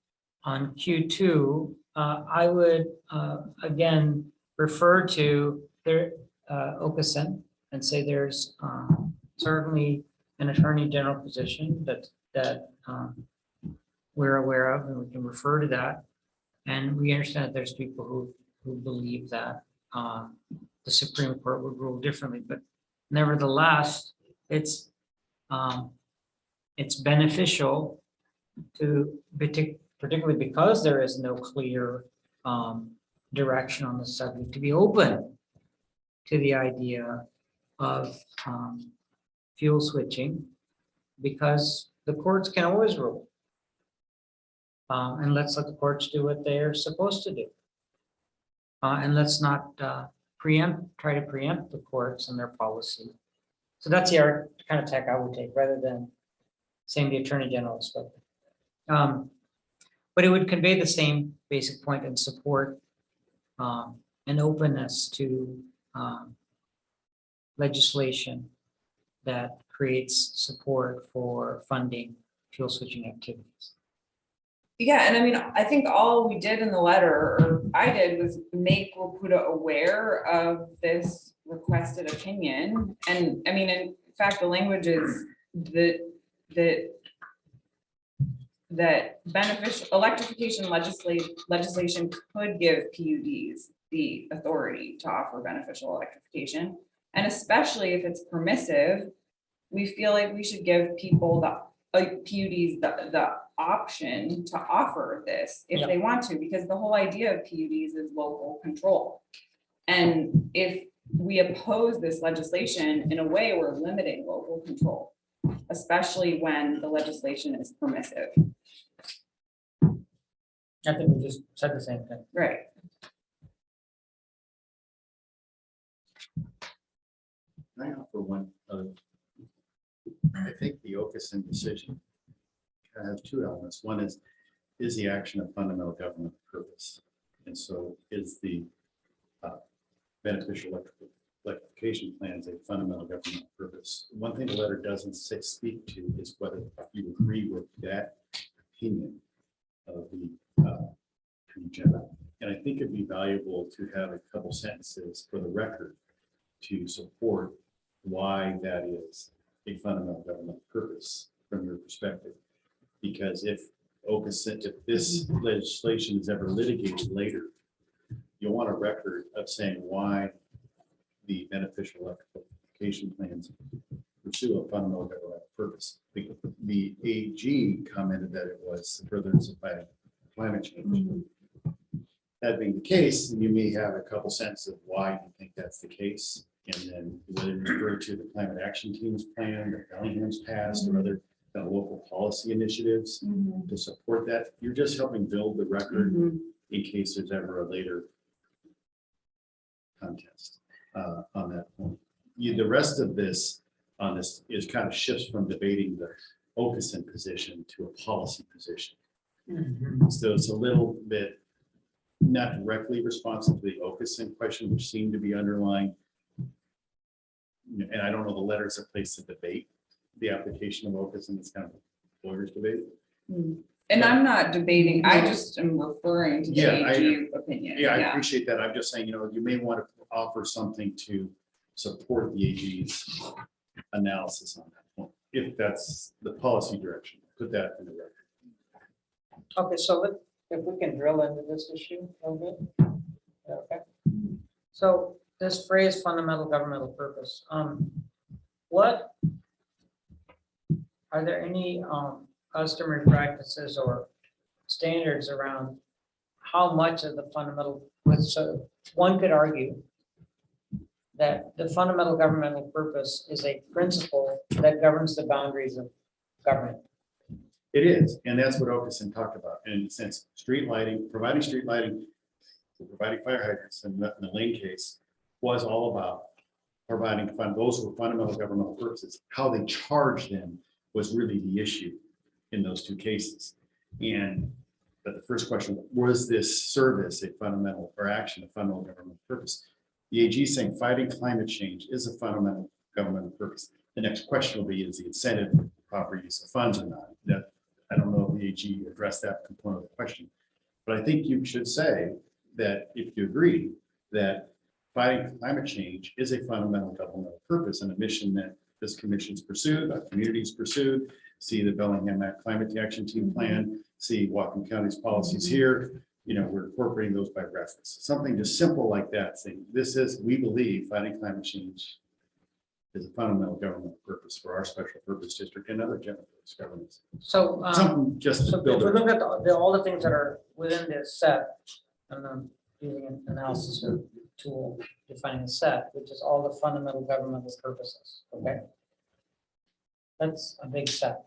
Q2, I would again refer to their Okeson and say there's certainly an attorney general position that we're aware of, and we can refer to that. And we understand that there's people who believe that the Supreme Court would rule differently, but nevertheless, it's beneficial to, particularly because there is no clear direction on the subject, to be open to the idea of fuel switching, because the courts can always rule. And let's let the courts do what they're supposed to do. And let's not try to preempt the courts and their policy. So that's the kind of tack I would take, rather than saying the Attorney General spoke. But it would convey the same basic point and support an openness to legislation that creates support for funding fuel switching activities. Yeah, and I mean, I think all we did in the letter, or I did, was make Wapuda aware of this requested opinion. And I mean, in fact, the language is that beneficial electrification legislation could give PUDs the authority to offer beneficial electrification. And especially if it's permissive, we feel like we should give people PUDs the option to offer this if they want to, because the whole idea of PUDs is local control. And if we oppose this legislation, in a way, we're limiting local control, especially when the legislation is permissive. I think we just said the same thing. Right. I offer one other. I think the Okeson decision has two elements. One is the action of fundamental government purpose? And so is the beneficial electrification plans a fundamental government purpose? One thing the letter doesn't speak to is whether you agree with that opinion of the Attorney General. And I think it'd be valuable to have a couple sentences for the record to support why that is a fundamental government purpose from your perspective. Because if this legislation is ever litigated later, you'll want a record of saying why the beneficial electrification plans pursue a fundamental government purpose. The AG commented that it was the furtherance of fighting climate change. Mm-hmm. That being the case, you may have a couple sentences of why you think that's the case. And then whether you refer to the climate action team's plan that Bellingham's passed or other local policy initiatives to support that, you're just helping build the record in case there's ever a later contest on that point. The rest of this on this is kind of shifts from debating the Okeson position to a policy position. So it's a little bit not directly responsive to the Okeson question, which seemed to be underlying. And I don't know the letters that place to debate the application of Okeson. It's kind of lawyers debate. And I'm not debating, I just am referring to the Yeah, AG opinion. Yeah, I appreciate that. I'm just saying, you may want to offer something to support the AG's analysis on that point, if that's the policy direction. Put that in the record. Okay, so if we can drill into this issue a little bit. Okay. So this phrase fundamental governmental purpose, what are there any customary practices or standards around how much of the fundamental, so one could argue that the fundamental governmental purpose is a principle that governs the boundaries of government. It is, and that's what Okeson talked about. And in a sense, street lighting, providing street lighting, providing fire hydrants in the Lane case was all about providing those were fundamental governmental purposes. How they charged them was really the issue in those two cases. But the first question, was this service a fundamental or action a fundamental governmental purpose? The AG is saying fighting climate change is a fundamental governmental purpose. The next question will be, is the incentive proper use of funds or not? That I don't know if the AG addressed that component of the question, but I think you should say that if you agree that fighting climate change is a fundamental governmental purpose and a mission that this commission's pursued, our community's pursued, see the Bellingham Act Climate Action Team Plan, see Whatcom County's policies here, we're incorporating those by reference. Something just simple like that, saying this is, we believe fighting climate change is a fundamental governmental purpose for our special purpose district and other general purpose governments. So, Something just so to if build we it. look at all the things that are within this set, and then using an analysis or tool defining a set, which is all the fundamental governmental purposes, okay? That's a big set.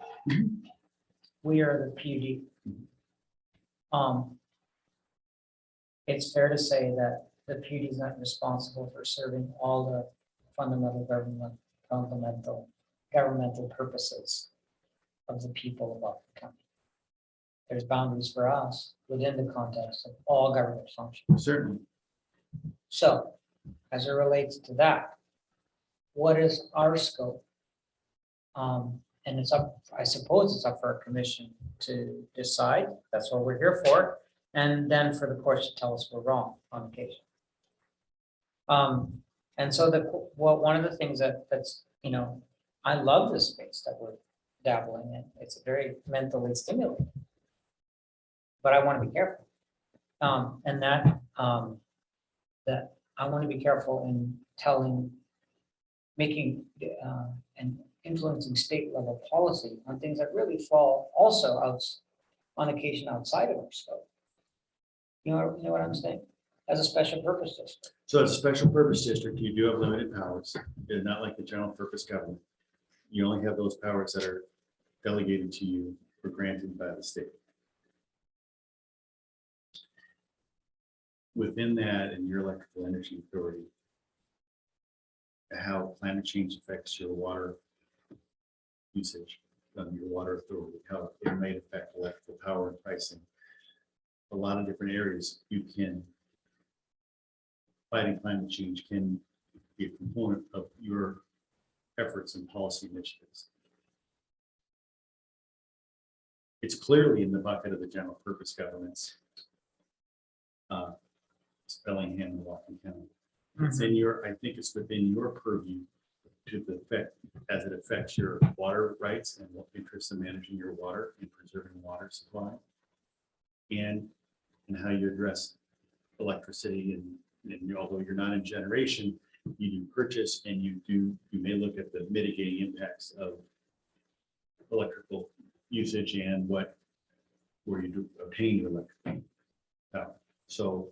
We are the PUD. It's fair to say that the PUD is not responsible for serving all the fundamental governmental purposes of the of Whatcom County. There's boundaries for us within the context of all government functions. Certainly. So, as it relates to that, what is our scope? And it's up, I suppose it's up for our commission to decide. That's what we're here for. And then for the courts to tell us we're wrong on occasion. And so one of the things that's, I love this space that we're dabbling in. It's very mentally stimulating. But I want to be careful. And that I want to be careful in making and influencing state level policy on things that really fall also on occasion outside of our scope. You know what I'm saying? As a special purpose district. So as a special purpose district, you do have limited powers. It's not like the general purpose government. You only have those powers that are delegated to you or granted by the state. Within that and your electrical energy authority, how climate change affects your water usage, your water authority, how it may affect electrical power and pricing. A lot of different areas fighting climate change can be a component of your efforts and policy initiatives. It's clearly in the bucket of the general purpose governments. Bellingham and Whatcom County. It's in I think it's within your purview to the effect as it affects your water rights and what interest in managing your water and preserving water supply, and how you address electricity and although you're not in generation, you do purchase and you may look at the mitigating impacts of electrical usage and where you do obtain your electric power. So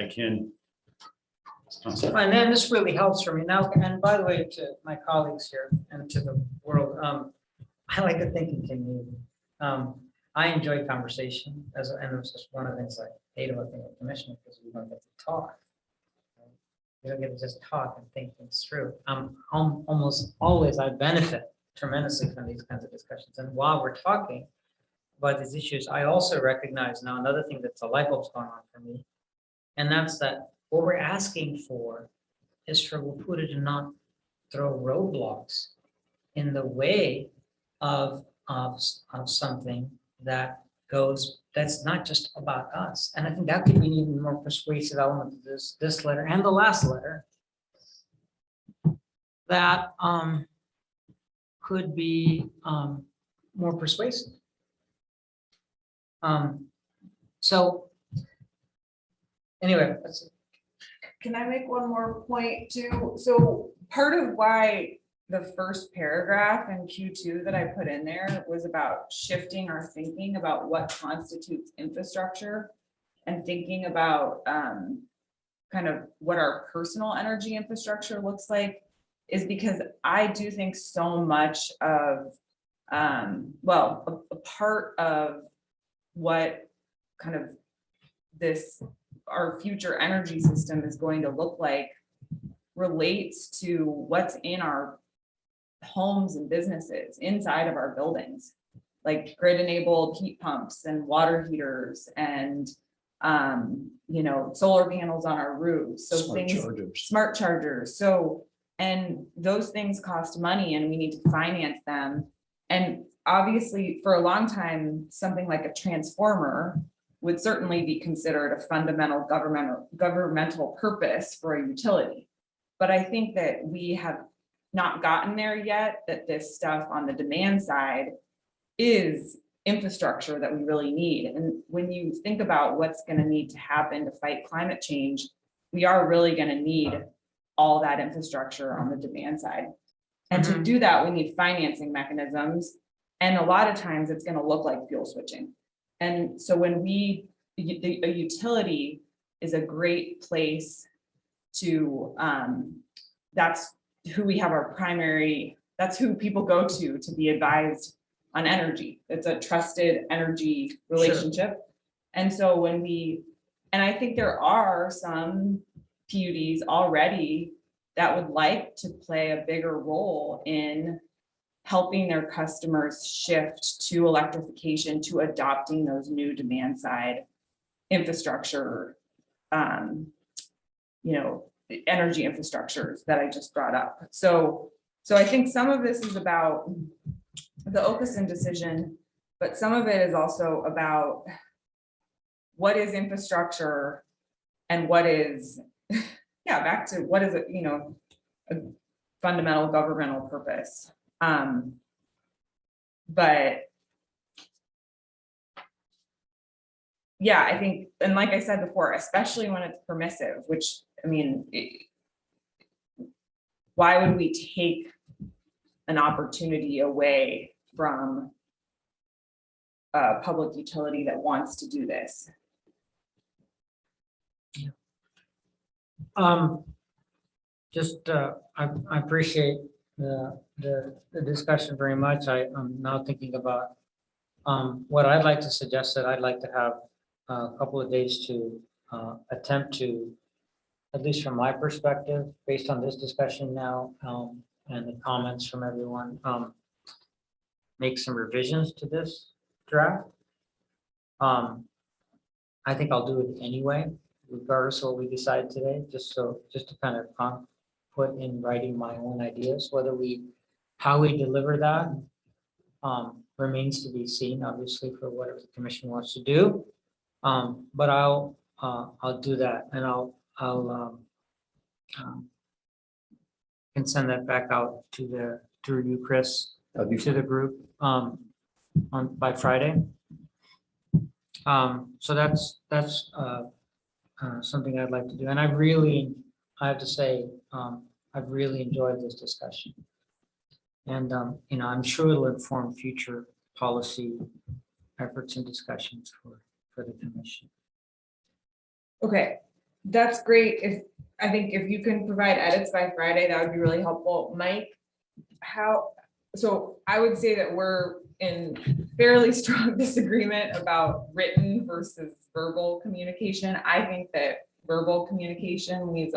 I can. And then this really helps for me now. And by the way, to my colleagues here and to the world, I like a thinking community. I enjoy conversation and it's just one of the things I hate about being a commissioner because we don't get to talk. You don't get to just talk and think things through. Almost always I benefit tremendously from these kinds of discussions. And while we're talking about these issues, I also recognize now another thing that's a light bulb's going on for me. And that's that what we're asking for is for WPUDA to not throw roadblocks in the way of of something that goes, that's not just about us. And I think that could be an even more persuasive element of this letter and the last letter. That could be more persuasive. So anyway, that's Can I make one more point too? So part of why the first paragraph in Q2 that I put in there was about shifting our thinking about what constitutes infrastructure and thinking about kind of what our personal energy infrastructure looks like, is because I do think so much of, well, a part of what kind of this, our future energy system is going to look like relates to what's in our homes and businesses inside of our buildings, like grid enabled heat pumps and water heaters and solar panels on our roofs. So smart chargers. So, and those things cost money and we need to finance them. And obviously for a long time, something like a transformer would certainly be considered a fundamental governmental purpose for a utility. But I think that we have not gotten there yet, that this stuff on the demand side is infrastructure that we really need. And when you think about what's going to need to happen to fight climate change, we are really going to need all that infrastructure on the demand side. And to do that, we need financing mechanisms. And a lot of times it's going to look like fuel switching. And so when a utility is a great place to, that's who we have our primary, that's who people go to be advised on energy. It's a trusted energy relationship. Sure. And so and I think there are some PUDs already that would like to play a bigger role in helping their customers shift to electrification, to adopting those new demand side infrastructure, energy infrastructures that I just brought up. So I think some of this is about the Okeson decision, but some of it is also about what is infrastructure and what is, back to what is a fundamental governmental purpose. But yeah, I think, and like I said before, especially when it's permissive, which, I mean, why would we take an opportunity away from a public utility that wants to do this? I appreciate the discussion very much. I'm now thinking about what I'd like to suggest, that I'd like to have a couple of days to attempt to, at least from my perspective, based on this discussion now and the comments from everyone, make some revisions to this draft. I think I'll do it anyway, regardless of what we decide today, just to kind of put in writing my own ideas. How we deliver that remains to be seen, obviously, for whatever the commission wants to do. But I'll do that, and I'll can send that back out to you, Chris, to the group by Friday. So that's something I'd like to do, and I have to say, I've really enjoyed this discussion, and I'm sure it'll inform future policy efforts and discussions for the commission. Okay, that's great. I think if you can provide edits by Friday, that would be really helpful. Mike, so I would say that we're in fairly strong disagreement about written versus verbal communication. I think that verbal communication leaves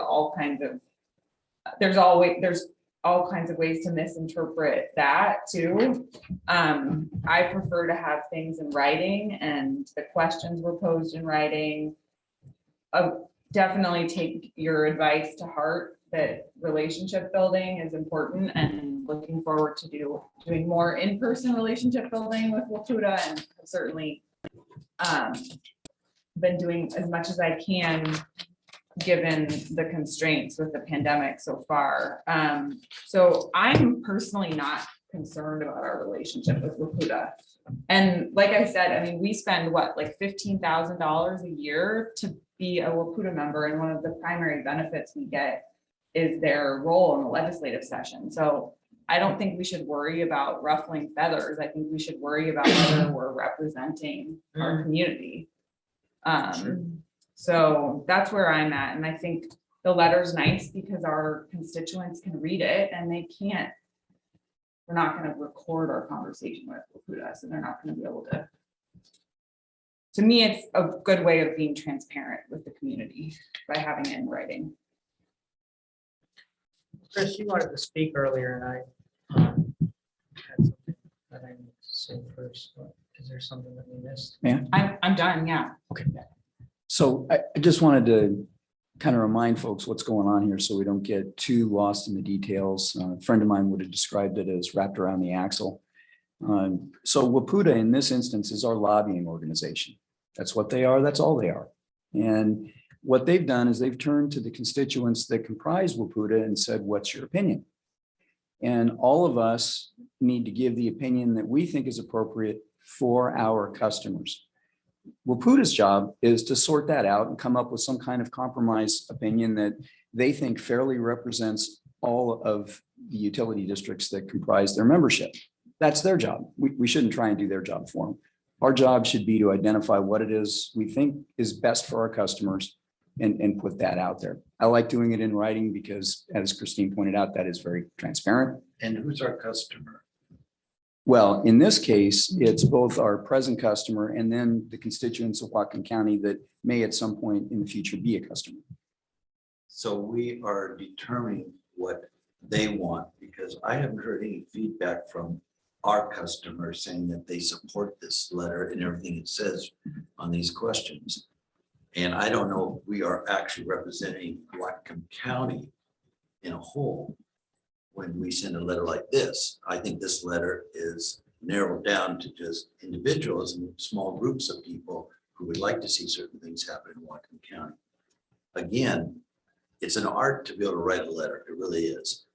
there's all kinds of ways to misinterpret that too. I prefer to have things in writing, and the questions were posed in writing. Definitely take your advice to heart that relationship building is important and looking forward to doing more in-person relationship building with Wapuda, and certainly been doing as much as I can given the constraints with the pandemic so far. So I'm personally not concerned about our relationship with Wapuda. And like I said, I mean, we spend what, like $15,000 a year to be a Wapuda member, and one of the primary benefits we get is their role in the legislative session. So I don't think we should worry about ruffling feathers. I think we should worry about whether we're representing our community. So that's where I'm at. And I think the letter's nice because our constituents can read it, and they can't, we're not going to record our conversation with Wapuda, so they're not going to be able to me, it's a good way of being transparent with the community by having it in writing. Chris, you wanted to speak earlier, and I had something that I need to say first, but is there something that we missed? I'm done, yeah. Okay. So I just wanted to kind of remind folks what's going on here so we don't get too lost in the details. A friend of mine would have described it as wrapped around the axle. So Wapuda in this instance is our lobbying organization. That's what they are. That's all they are. And what they've done is they've turned to the constituents that comprise Wapuda and said, what's your opinion? And all of us need to give the opinion that we think is appropriate for our customers. Wapuda's job is to sort that out and come up with some kind of compromise opinion that they think fairly represents all of the utility districts that comprise their membership. That's their job. We shouldn't try and do their job for them. Our job should be to identify what it is we think is best for our customers and put that out there. I like doing it in writing because, as Christine pointed out, that is very transparent. And who's our customer? Well, in this case, it's both our present customer and then the constituents of Whatcom County that may at some point in the future be a customer. So we are determining what they want, because I haven't heard any feedback from our customers saying that they support this letter and everything it says on these questions. And I don't know if we are actually representing Whatcom County in a whole when we send a letter like this. I think this letter is narrowed down to just individuals and small groups of people who would like to see certain things happen in Whatcom County. Again, it's an art to be able to write a letter. It really is.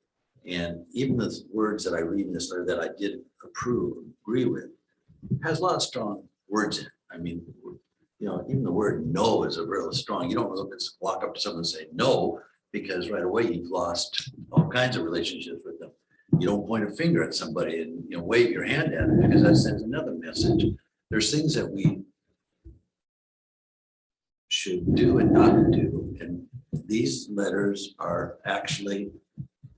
And even the words that I read in this letter that I did approve, agree with, has a lot of strong words in it. I mean, you know, even the word no is a real strong, you don't just walk up to someone and say no, because right away you've lost all kinds of relationships with them. You don't point a finger at somebody and, you know, wave your hand at it, because that sends another message. There's things that we should do and not do. And these letters are actually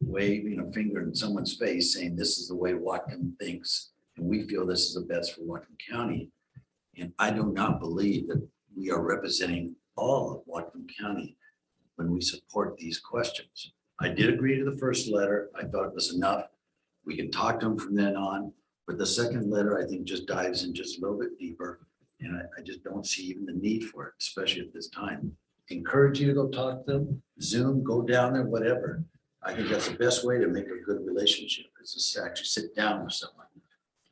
waving a finger in someone's face saying, this is the way Whatcom thinks, and we feel this is the best for Whatcom County. And I do not believe that we are representing all of Whatcom County when we support these questions. I did agree to the first letter. I thought it was enough. We can talk to them from then on, but the second letter, I think, just dives in just a little bit deeper. And I just don't see even the need for it, especially at this time. Encourage you to go talk to them, Zoom, go down there, whatever. I think that's the best way to make a good relationship, is to actually sit down with someone.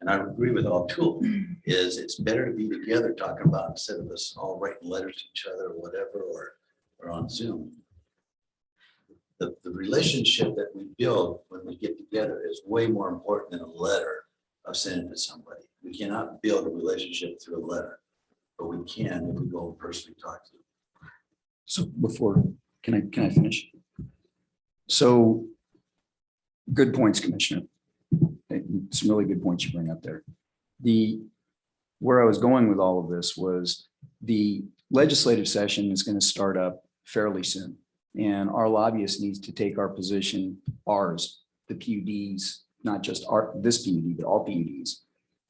And I agree with all two, is it's better to be together talking about, instead of us all writing letters to each other or whatever, or on Zoom. The relationship that we build when we get together is way more important than a letter of sending to somebody. We cannot build a relationship through a letter, but we can if we go and personally talk to them. So before, can I finish? So good points, Commissioner. Some really good points you bring up there. Where I was going with all of this was the legislative session is going to start up fairly soon. And our lobbyist needs to take our position, ours, the PUDs, not just this PUD, but all PUDs,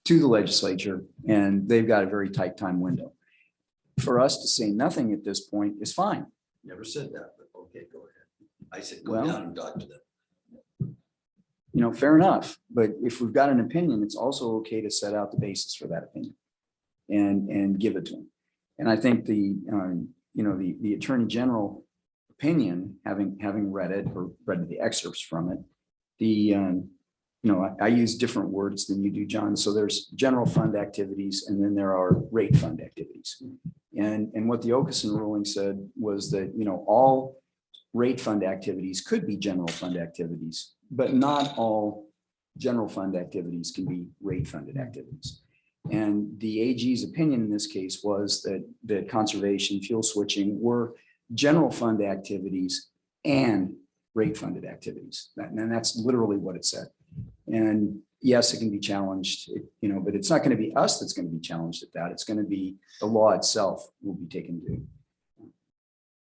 to the legislature. And they've got a very tight time window. For us to say nothing at this point is fine. Never said that, but okay, go ahead. I said, go Well, down and talk to them. You know, fair enough. But if we've got an opinion, it's also okay to set out the basis for that opinion and give it to them. And I think the Attorney General opinion, having read it or read the excerpts from it, I use different words than you do, John. So there's general fund activities and then there are rate fund activities. And what the Okeson ruling said was that, all rate fund activities could be general fund activities, but not all general fund activities can be rate funded activities. And the AG's opinion in this case was that conservation, fuel switching were general fund activities and rate funded activities. And that's literally what it said. And yes, it can be challenged, but it's not going to be us that's going to be challenged at that. It's going to be the law itself will be taken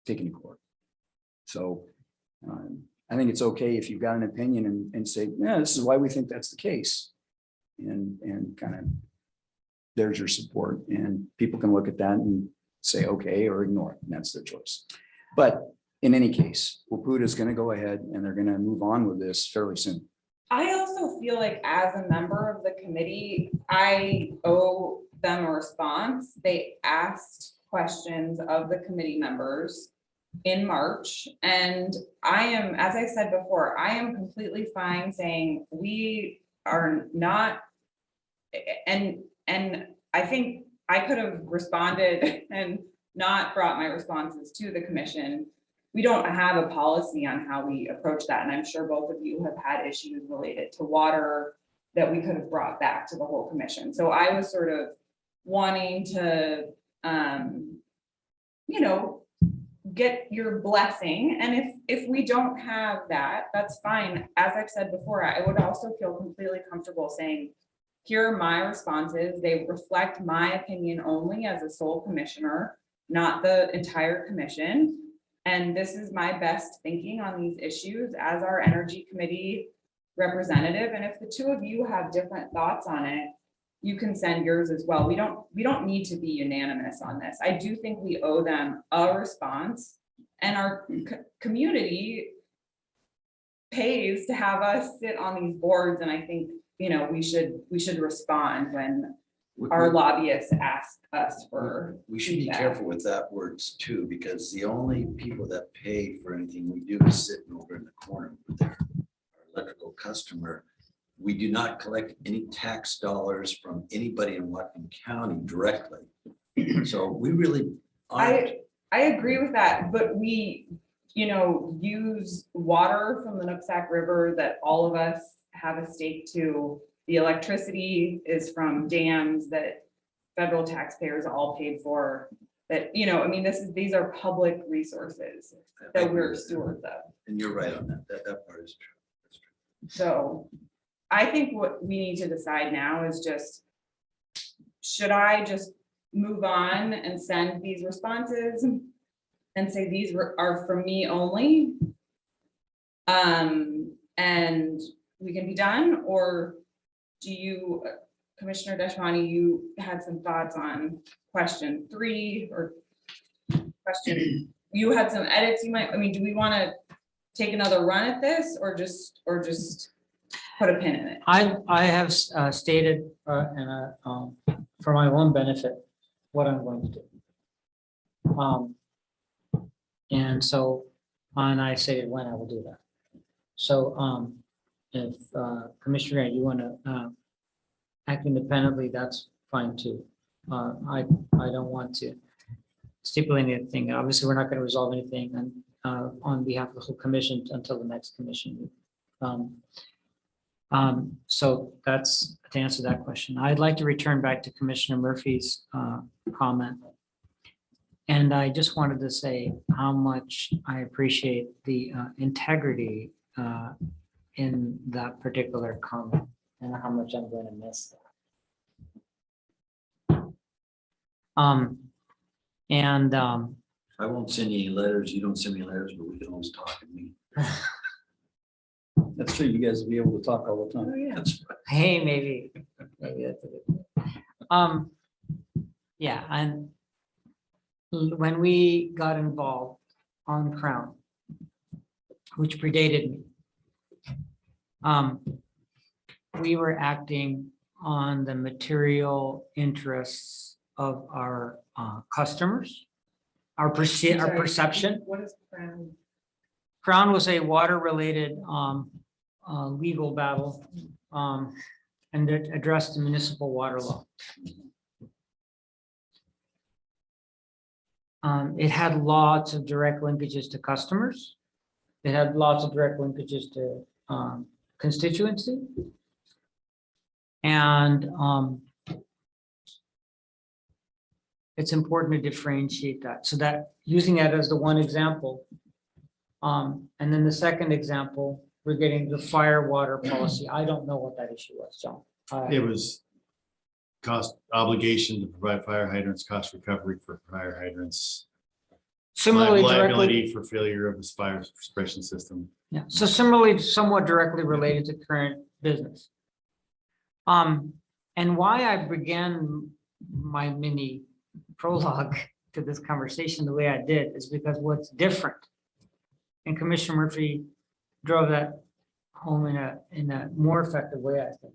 to court. So I think it's okay if you've got an opinion and say, yeah, this is why we think that's the case. And kind of there's your support, and people can look at that and say, okay, or ignore it. And that's their choice. But in any case, PUD is going to go ahead and they're going to move on with this fairly soon. I also feel like as a member of the committee, I owe them a response. They asked questions of the committee members in March. And I am, as I said before, I am completely fine saying we are not, and I think I could have responded and not brought my responses to the commission. We don't have a policy on how we approach that. And I'm sure both of you have had issues related to water that we could have brought back to the whole commission. So I was sort of wanting to, get your blessing. And if we don't have that, that's fine. As I've said before, I would also feel completely comfortable saying, here are my responses. They reflect my opinion only as a sole commissioner, not the entire commission. And this is my best thinking on these issues as our energy committee representative. And if the two of you have different thoughts on it, you can send yours as well. We don't need to be unanimous on this. I do think we owe them a response, and our community pays to have us sit on these boards. And I think, we should respond when our lobbyists ask us for. We should be feedback. careful with that words too, because the only people that pay for anything we do is sitting over in the corner with our electrical customer. We do not collect any tax dollars from anybody in Whatcom County directly. So we really aren't. I agree with that, but we, use water from the Nooksack River that all of us have a stake to. The electricity is from dams that federal taxpayers all paid for. That, these are public resources that we're stewards of. And you're right on that. That part is true. That's true. So I think what we need to decide now is just, should I just move on and send these responses and say these are for me only? And we can be done, or do you, Commissioner Deshmani, you had some thoughts on question 3 or question, you had some edits you might, do we want to take another run at this or just put a pin in it? I have stated for my own benefit what I'm going to do. And so, and I stated when I will do that. So if Commissioner, you want to act independently, that's fine too. I don't want to stipulate anything. Obviously, we're not going to resolve anything on behalf of the whole commission until the next commission. So that's to answer that question. I'd like to return back to Commissioner Murphy's comment. And I just wanted to say how much I appreciate the integrity in that particular comment and how much I'm going to miss that. I won't send you any letters. You don't send me letters, but we can always talk and meet. That's true. You guys will be able to talk all the time. That's right. Hey, maybe that's a good. Yeah, and when we got involved on Crown, which predated me, we were acting on the material interests of our customers, our Sorry, perception. What is Crown? Crown was a water-related legal battle, and it addressed the municipal water law. It had lots of direct linkages to customers. It had lots of direct linkages to constituency. And it's important to differentiate that, so that using that as the one example. And then the second example, we're getting the fire water policy. I don't know what that issue was, so. It was cost obligation to provide fire hydrants, cost recovery for fire hydrants. Similarly, directly, Liability for failure of this fire suppression system. yeah, so similarly, somewhat directly related to current business. And why I began my mini prologue to this conversation the way I did is because what's different, and Commissioner Murphy drove that home in a more effective way, I think,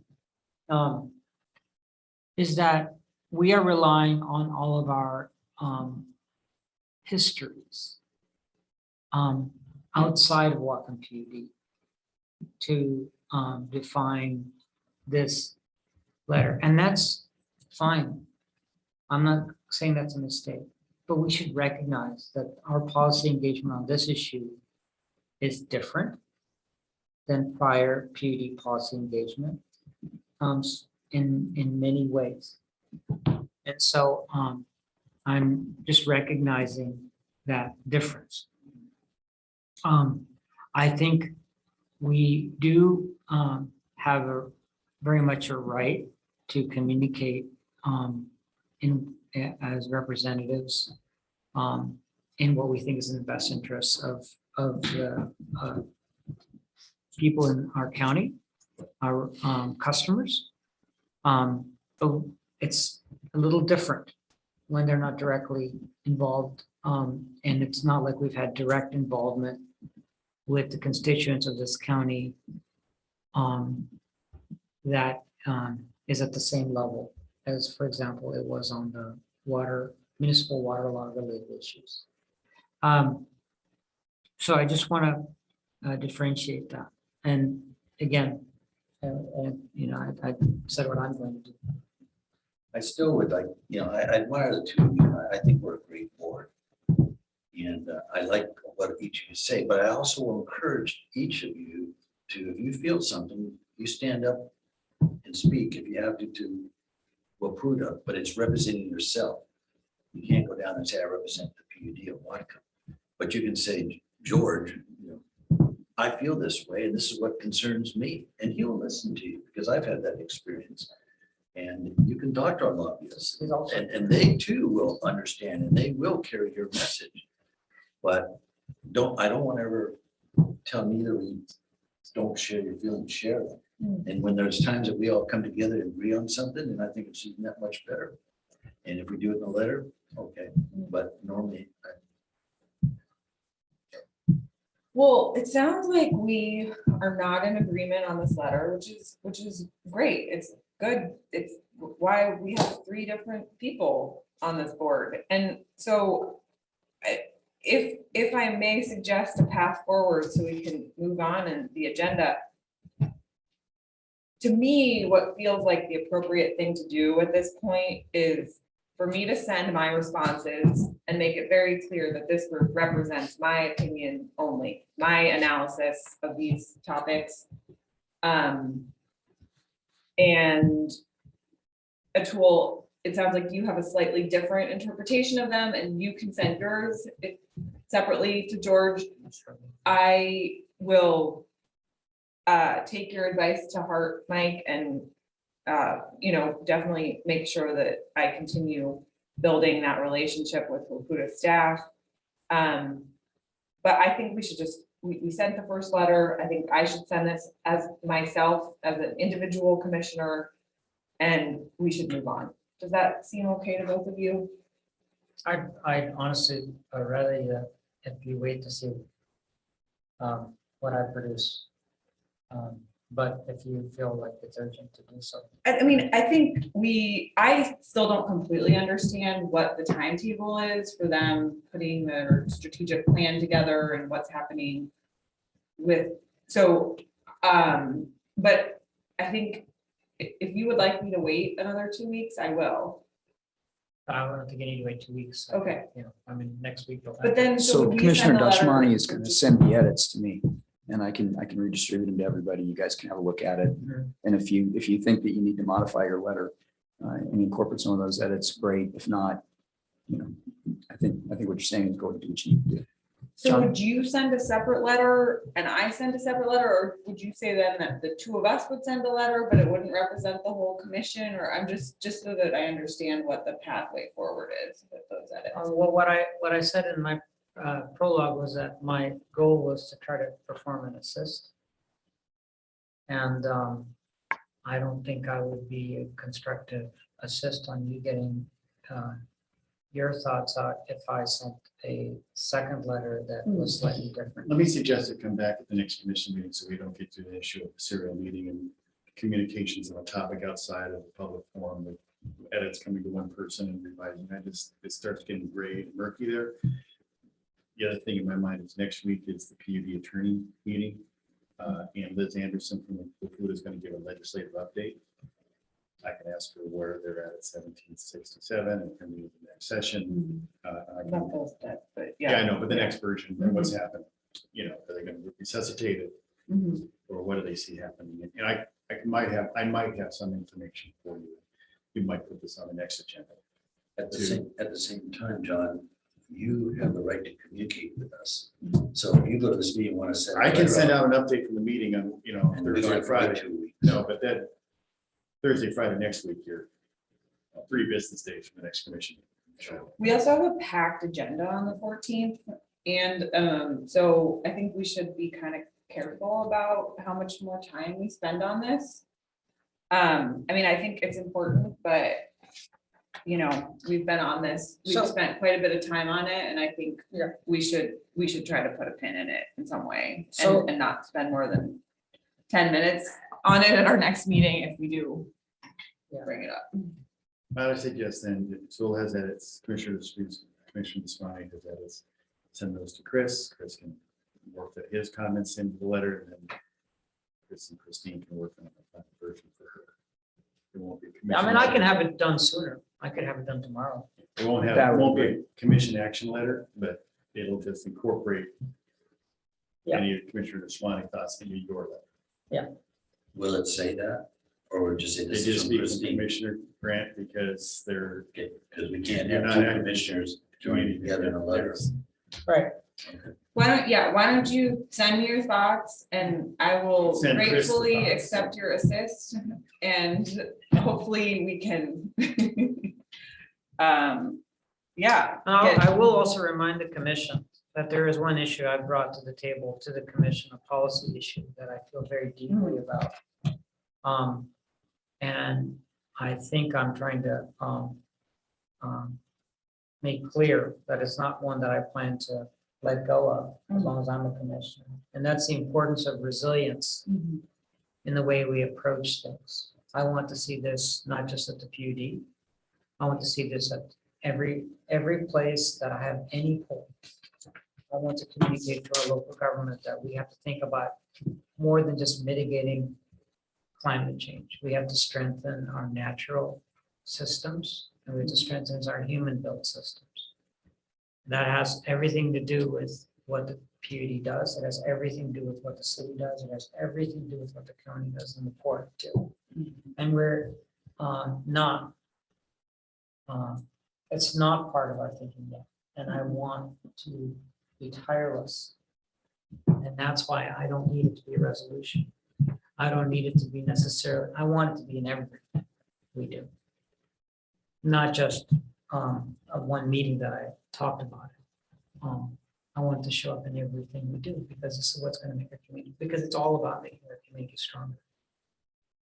is that we are relying on all of our histories outside of Whatcom PUD to define this letter, and that's fine. I'm not saying that's a mistake, but we should recognize that our policy engagement on this issue is different than prior PUD policy engagement in many ways. And so I'm just recognizing that difference. I think we do have a very much a right to communicate as representatives in what we think is in the best interests of the people in our county, our customers. But it's a little different when they're not directly involved. And it's not like we've had direct involvement with the constituents of this county that is at the same level as, for example, it was on the municipal water law related issues. So I just want to differentiate that. And again, I said what I'm going to do. I still would like, I admire the two of you. I think we're a great board. And I like what each of you say, but I also will encourage each of you to, if you feel something, you stand up and speak if you have to prove it, but it's representing yourself. You can't go down and say, I represent the PUD of Whatcom, but you can say, George, I feel this way, and this is what concerns me, and he'll listen to you, because I've had that experience. And you can talk to our lobbyists, and they too will understand, and they will carry your message. But I don't want to ever tell neither of you, don't share your feelings, share them. And when there's times that we all come together and agree on something, and I think it's even that much better. And if we do it in a letter, okay, but normally. Well, it sounds like we are not in agreement on this letter, which is great. It's good. It's why we have 3 different people on this board. And so if I may suggest a path forward so we can move on in the agenda. To me, what feels like the appropriate thing to do at this point is for me to send my responses and make it very clear that this group represents my opinion only, my analysis of these topics. And Atul, it sounds like you have a slightly different interpretation of them, and you can send yours separately to George. I will take your advice to heart, Mike, and definitely make sure that I continue building that relationship with Laputa staff. But I think we should we sent the first letter. I think I should send this as myself, as an individual commissioner, and we should move on. Does that seem okay to both of you? I honestly rather if you wait to see what I produce. But if you feel like it's urgent to do so. I mean, I think I still don't completely understand what the timetable is for them putting their strategic plan together and what's happening but I think if you would like me to wait another 2 weeks, I will. I don't think you need to wait 2 weeks. Okay. You know, I mean, next week. they'll have But then. So would we Commissioner send the letter- Dashmani is going to send the edits to me and I can redistribute them to everybody. You guys can have a look at it. Mhm. And if you think that you need to modify your letter and incorporate some of those edits, great. If not, you know, I think what you're saying is go and do what you need to do. So John? would you send a separate letter and I send a separate letter, or would you say then that the two of us would send a letter, but it wouldn't represent the whole commission? Or I'm just so that I understand what the pathway forward is with those edits. Well, what I said in my prologue was that my goal was to try to perform an assist. And I don't think I would be a constructive assist on you getting your thoughts out if I sent a second letter that was slightly different. Let me suggest it come back at the next commission meeting, so we don't get to the issue of serial meeting and communications on a topic outside of the public forum with edits coming to one person and revising. It starts getting gray and murky there. The other thing in my mind is next week is the PUD attorney meeting. And Liz Anderson from the PUD is going to give a legislative update. I can ask her where they're at 1767 and can leave the next session. I can- Not those that, but Yeah, yeah. I know, but the next version, and what's happened, you know, are they going to resuscitate it Mhm. or what do they see happening? And I might have some information for you. We might put this on the next agenda. At the same time, John, you have the right to communicate with us. So if you go to this meeting, want to send. I can send out an update from the meeting on, you know, And we don't Thursday, have to Friday. wait 2 weeks. No, but then Thursday, Friday next week here. 3 business days from the next commission. So We also have a packed agenda on the 14th. And so I think we should be kind of careful about how much more time we spend on this. I mean, I think it's important, but you know, we've been on this, we've So- spent quite a bit of time on it, and I think Yeah. we should try to put a pin in it in some way. So- And not spend more than 10 minutes on it at our next meeting if we do Yeah. bring it up. I would suggest then, if Sewell has edits, Commissioner Desmani has edits, send those to Chris. Chris can work his comments into the letter, and then Chris and Christine can work on a final version for her. It won't be. I mean, I can have it done sooner. I could have it done tomorrow. It won't have, That it would won't be be a commission action letter, but it'll just incorporate Yeah. any of Commissioner Desmani thoughts into your letter. Will it say that? Or would you say They this just is from speak from Christine? Commissioner Grant because they're. Because we can't You're have not two acting- commissioners joining together in a letter. Right. Why don't you send me your thoughts and I will Send Chris the gratefully thoughts. accept your assist and hopefully we can. Yeah. get- I will also remind the commission that there is one issue I brought to the table, to the commission, a policy issue that I feel very deeply about. And I think I'm trying to make clear that it's not one that I plan to let go of as long as I'm a commissioner. And that's the importance of resilience Mhm. in the way we approach things. I want to see this not just at the PUD. I want to see this at every place that I have any pull. I want to communicate to our local government that we have to think about more than just mitigating climate change. We have to strengthen our natural systems and we have to strengthen our human-built systems. That has everything to do with what the PUD does. It has everything to do with what the city does. It has everything to do with what the county does and the port too. And we're not, it's not part of our thinking yet. And I want to be tireless. And that's why I don't need it to be a resolution. I don't need it to be necessarily, I want it to be in everything we do. Not just a one meeting that I talked about it. I want it to show up in everything we do because this is what's going to make our community, because it's all about making our community stronger.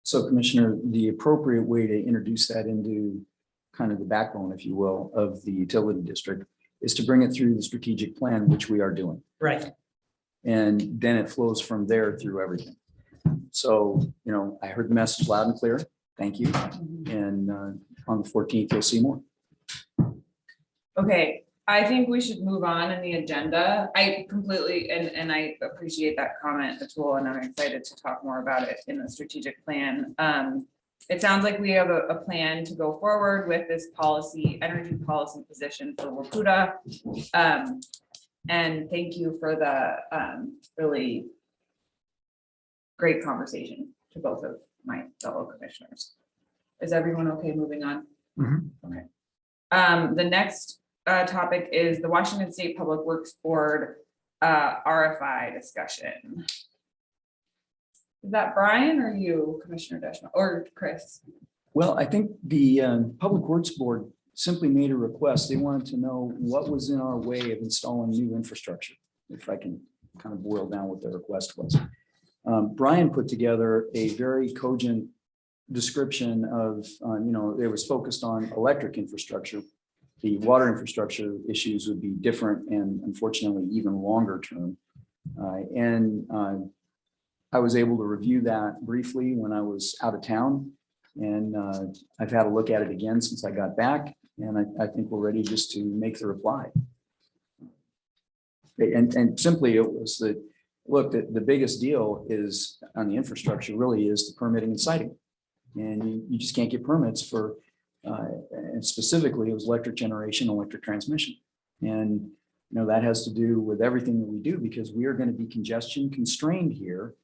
So Commissioner, the appropriate way to introduce that into kind of the backbone, if you will, of the utility district is to bring it through the strategic plan, which we are doing. Right. And then it flows from there through everything. So, you know, I heard the message loud and clear. Thank you. And on the 14th, you'll see more. Okay, I think we should move on in the agenda. I completely, and I appreciate that comment, Atul, and I'm excited to talk more about it in the strategic plan. It sounds like we have a plan to go forward with this policy, energy policy position for Wakuda. And thank you for the really great conversation to both of my fellow commissioners. Is everyone okay moving on? Okay. The next topic is the Washington State Public Works Board RFI discussion. Is that Brian or you, Commissioner Deschma, or Chris? Well, I think the Public Works Board simply made a request. They wanted to know what was in our way of installing new infrastructure, if I can kind of boil down what their request was. Brian put together a very cogent description of, it was focused on electric infrastructure. The water infrastructure issues would be different and unfortunately even longer term. I was able to review that briefly when I was out of town. And I've had a look at it again since I got back. And I think we're ready just to make the reply. And simply it was that, look, the biggest deal is on the infrastructure really is the permitting and siting. And you just can't get permits for, and specifically it was electric generation, electric transmission. And, that has to do with everything that we do because we are going to be congestion constrained here.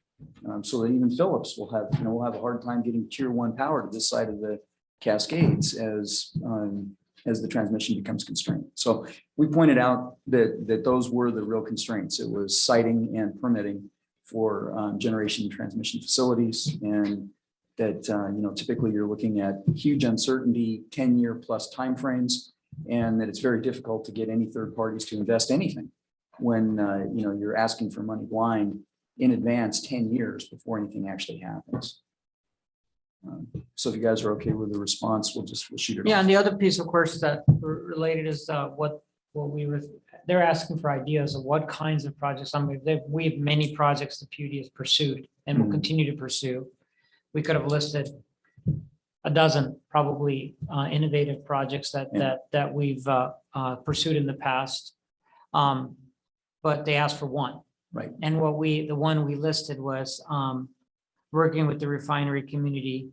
So that even Phillips will have, we'll have a hard time getting tier 1 power to this side of the Cascades as the transmission becomes constrained. So we pointed out that those were the real constraints. It was siting and permitting for generation and transmission facilities, and that typically you're looking at huge uncertainty, 10-year plus timeframes, and that it's very difficult to get any third parties to invest anything when you're asking for money blind in advance 10 years before anything actually happens. So if you guys are okay with the response, we'll shoot it. Yeah, off. and the other piece, of course, that related is what they're asking for ideas of what kinds of projects. We have many projects the PUD has pursued and will continue to pursue. We could have listed a dozen probably innovative projects that we've pursued in the past, but they asked for one. Right. And the one we listed was working with the refinery community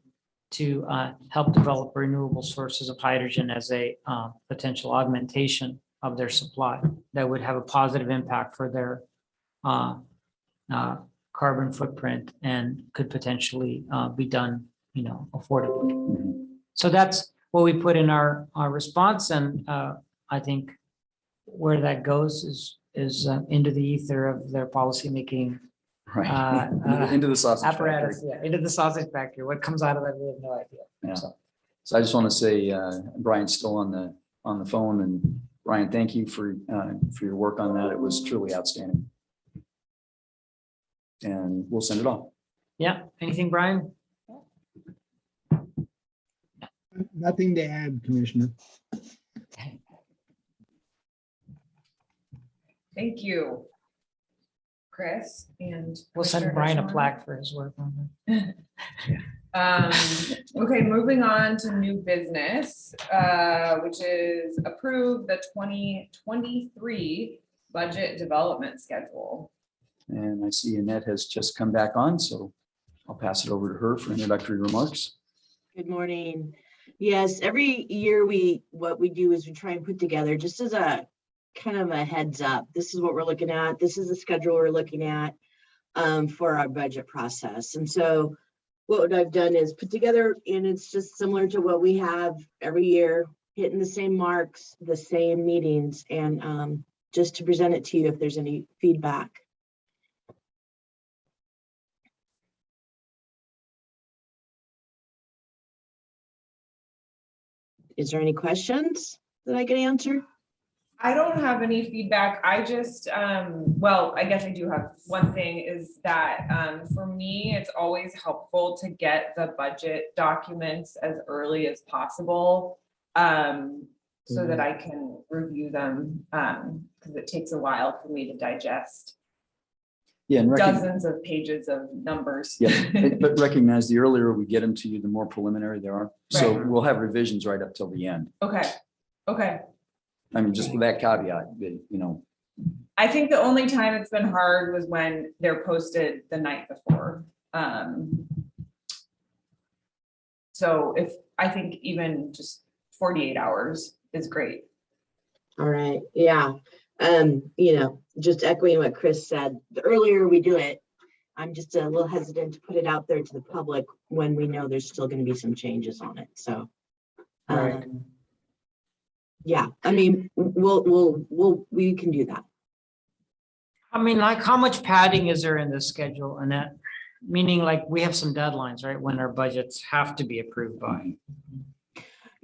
to help develop renewable sources of hydrogen as a potential augmentation of their supply that would have a positive impact for their carbon footprint and could potentially be done, affordably. Mhm. So that's what we put in our response, and I think where that goes is into the ether of their policymaking Right. Into the sausage apparatus, factory. into the sausage factory. What comes out of that, we have no idea. Yeah. So, So I just want to say, Brian's still on the phone, and Brian, thank you for your work on that. It was truly outstanding. And we'll send it off. yeah, anything, Brian? Nothing to add, Commissioner. Thank you, Chris, and We'll send Commissioner Brian a Deschanel. plaque for his work on that. Okay, moving on to new business, which is approve the 2023 budget development schedule. And I see Annette has just come back on, so I'll pass it over to her for introductory remarks. Good morning. Yes, every year what we do is we try and put together just as a kind of a heads up. This is what we're looking at. This is the schedule we're looking at for our budget process. And so what I've done is put together, and it's just similar to what we have every year, hitting the same marks, the same meetings, and just to present it to you if there's any feedback. Is there any questions that I can answer? I don't have any feedback. I just, well, I guess I do have one thing is that for me, it's always helpful to get the budget documents as early as possible so that I can review them because it takes a while for me to digest Yeah, and dozens of pages of numbers. but recognize the earlier we get them to you, the more preliminary they are. So Right. we'll have revisions right up till the end. Okay, okay. I mean, just with that caveat, that, you know, I think the only time it's been hard was when they're posted the night before. So I think even just 48 hours is great. All right, yeah. You know, just echoing what Chris said, the earlier we do it, I'm just a little hesitant to put it out there to the public when we know there's still gonna be some changes on it, so. Right. Yeah, I mean, we can do that. I mean, like, how much padding is there in this schedule, Annette? Meaning like we have some deadlines, right, when our budgets have to be approved by.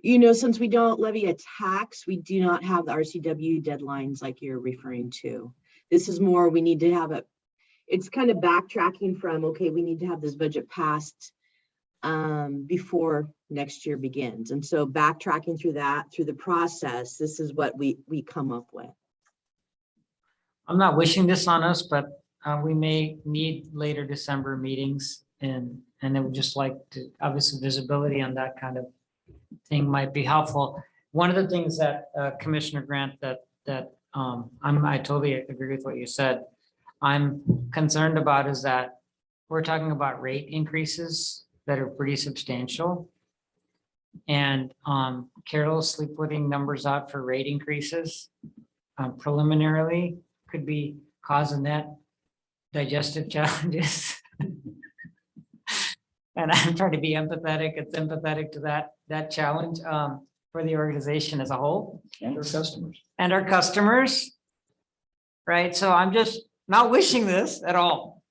You know, since we don't levy a tax, we do not have the RCW deadlines like you're referring to. This is more, we need to have it's kind of backtracking from, okay, we need to have this budget passed before next year begins. And so backtracking through the process, this is what we come up with. I'm not wishing this on us, but we may need later December meetings and I would just like to, obviously visibility on that kind of thing might be helpful. One of the things that Commissioner Grant I totally agree with what you said. I'm concerned about is that we're talking about rate increases that are pretty substantial. And carelessly putting numbers out for rate increases preliminarily could be causing that digestive challenges. And I'm trying to be empathetic and sympathetic to that challenge for the organization as a whole. and our customers. And our customers. Right, so I'm just not wishing this at all.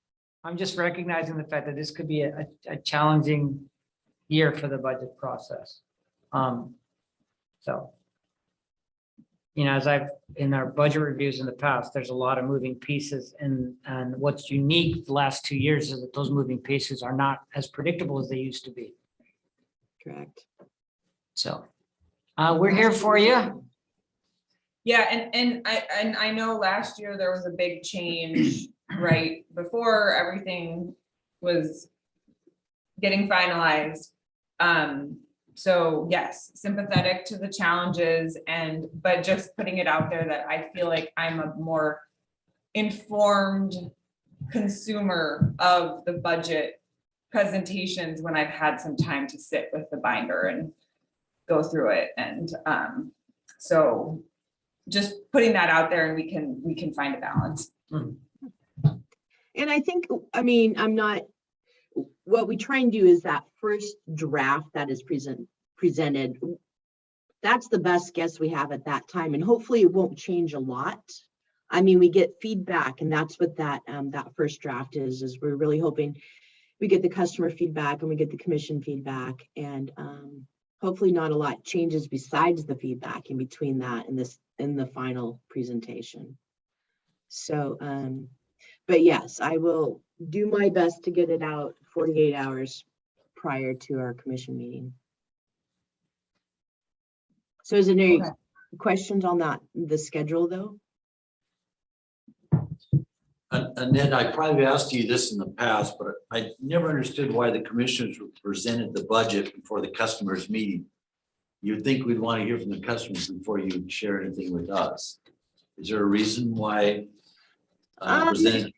I'm just recognizing the fact that this could be a challenging year for the budget process. So, you know, as in our budget reviews in the past, there's a lot of moving pieces and what's unique the last 2 years is that those moving pieces are not as predictable as they used to be. Correct. So, we're here for you. Yeah, and I know last year there was a big change, right, before everything was getting finalized. So yes, sympathetic to the challenges but just putting it out there that I feel like I'm a more informed consumer of the budget presentations when I've had some time to sit with the binder and go through it. And so just putting that out there and we can find a balance. And I think, I mean, what we try and do is that first draft that is presented, that's the best guess we have at that time. And hopefully it won't change a lot. I mean, we get feedback and that's what that first draft is we're really hoping we get the customer feedback and we get the commission feedback and hopefully not a lot changes besides the feedback in between that and in the final presentation. So, but yes, I will do my best to get it out 48 hours prior to our commission meeting. So is there any questions on the schedule though? Annette, I probably asked you this in the past, but I never understood why the commissioners presented the budget before the customers meeting. You'd think we'd want to hear from the customers before you share anything with us. Is there a reason why presented?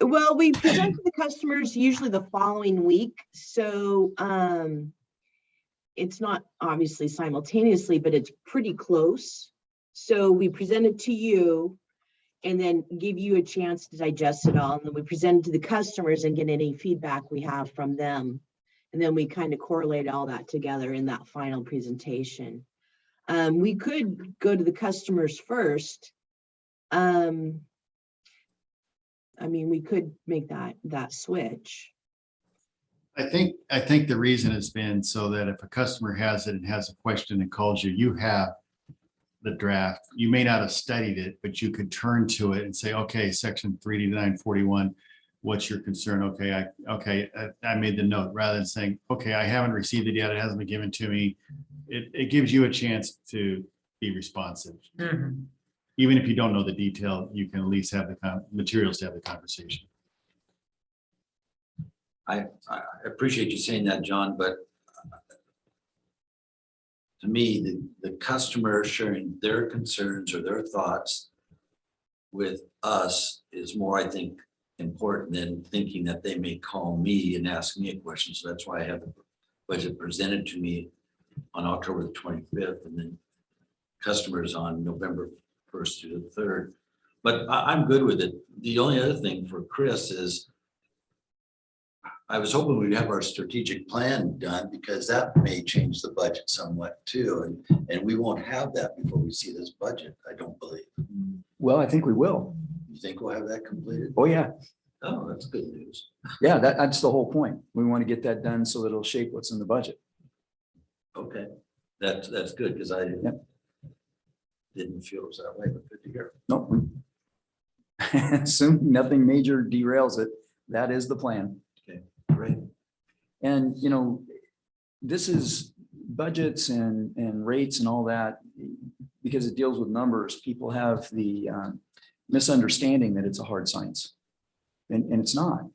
Well, we present to the customers usually the following week. So it's not obviously simultaneously, but it's pretty close. So we present it to you and then give you a chance to digest it all. And then we present it to the customers and get any feedback we have from them. And then we kind of correlate all that together in that final presentation. We could go to the customers first. I mean, we could make that switch. I think the reason has been so that if a customer has it and has a question and calls you, you have the draft. You may not have studied it, but you could turn to it and say, okay, section 3D941, what's your concern? Okay, I made the note rather than saying, okay, I haven't received it yet. It hasn't been given to me. It gives you a chance to be responsive. Mm-hmm. Even if you don't know the detail, you can at least have the materials to have the conversation. I appreciate you saying that, John, but to me, the customer sharing their concerns or their thoughts with us is more, I think, important than thinking that they may call me and ask me a question. So that's why I have the budget presented to me on October the 25th, and then customers on November 1st to the 3rd. But I'm good with it. The only other thing for Chris is I was hoping we'd have our strategic plan done, because that may change the budget somewhat too. And we won't have that before we see this budget, I don't believe. Well, I think we will. You think we'll have that completed? Oh, yeah. Oh, that's good news. Yeah, that's the whole point. We want to get that done so that it'll shape what's in the budget. Okay, that's good, because I Yep. didn't feel it was that way, but good to hear. Nope. Assuming nothing major derails it, that is the plan. Great. And, you know, this is budgets and rates and all that, because it deals with numbers. People have the misunderstanding that it's a hard science, and it's not.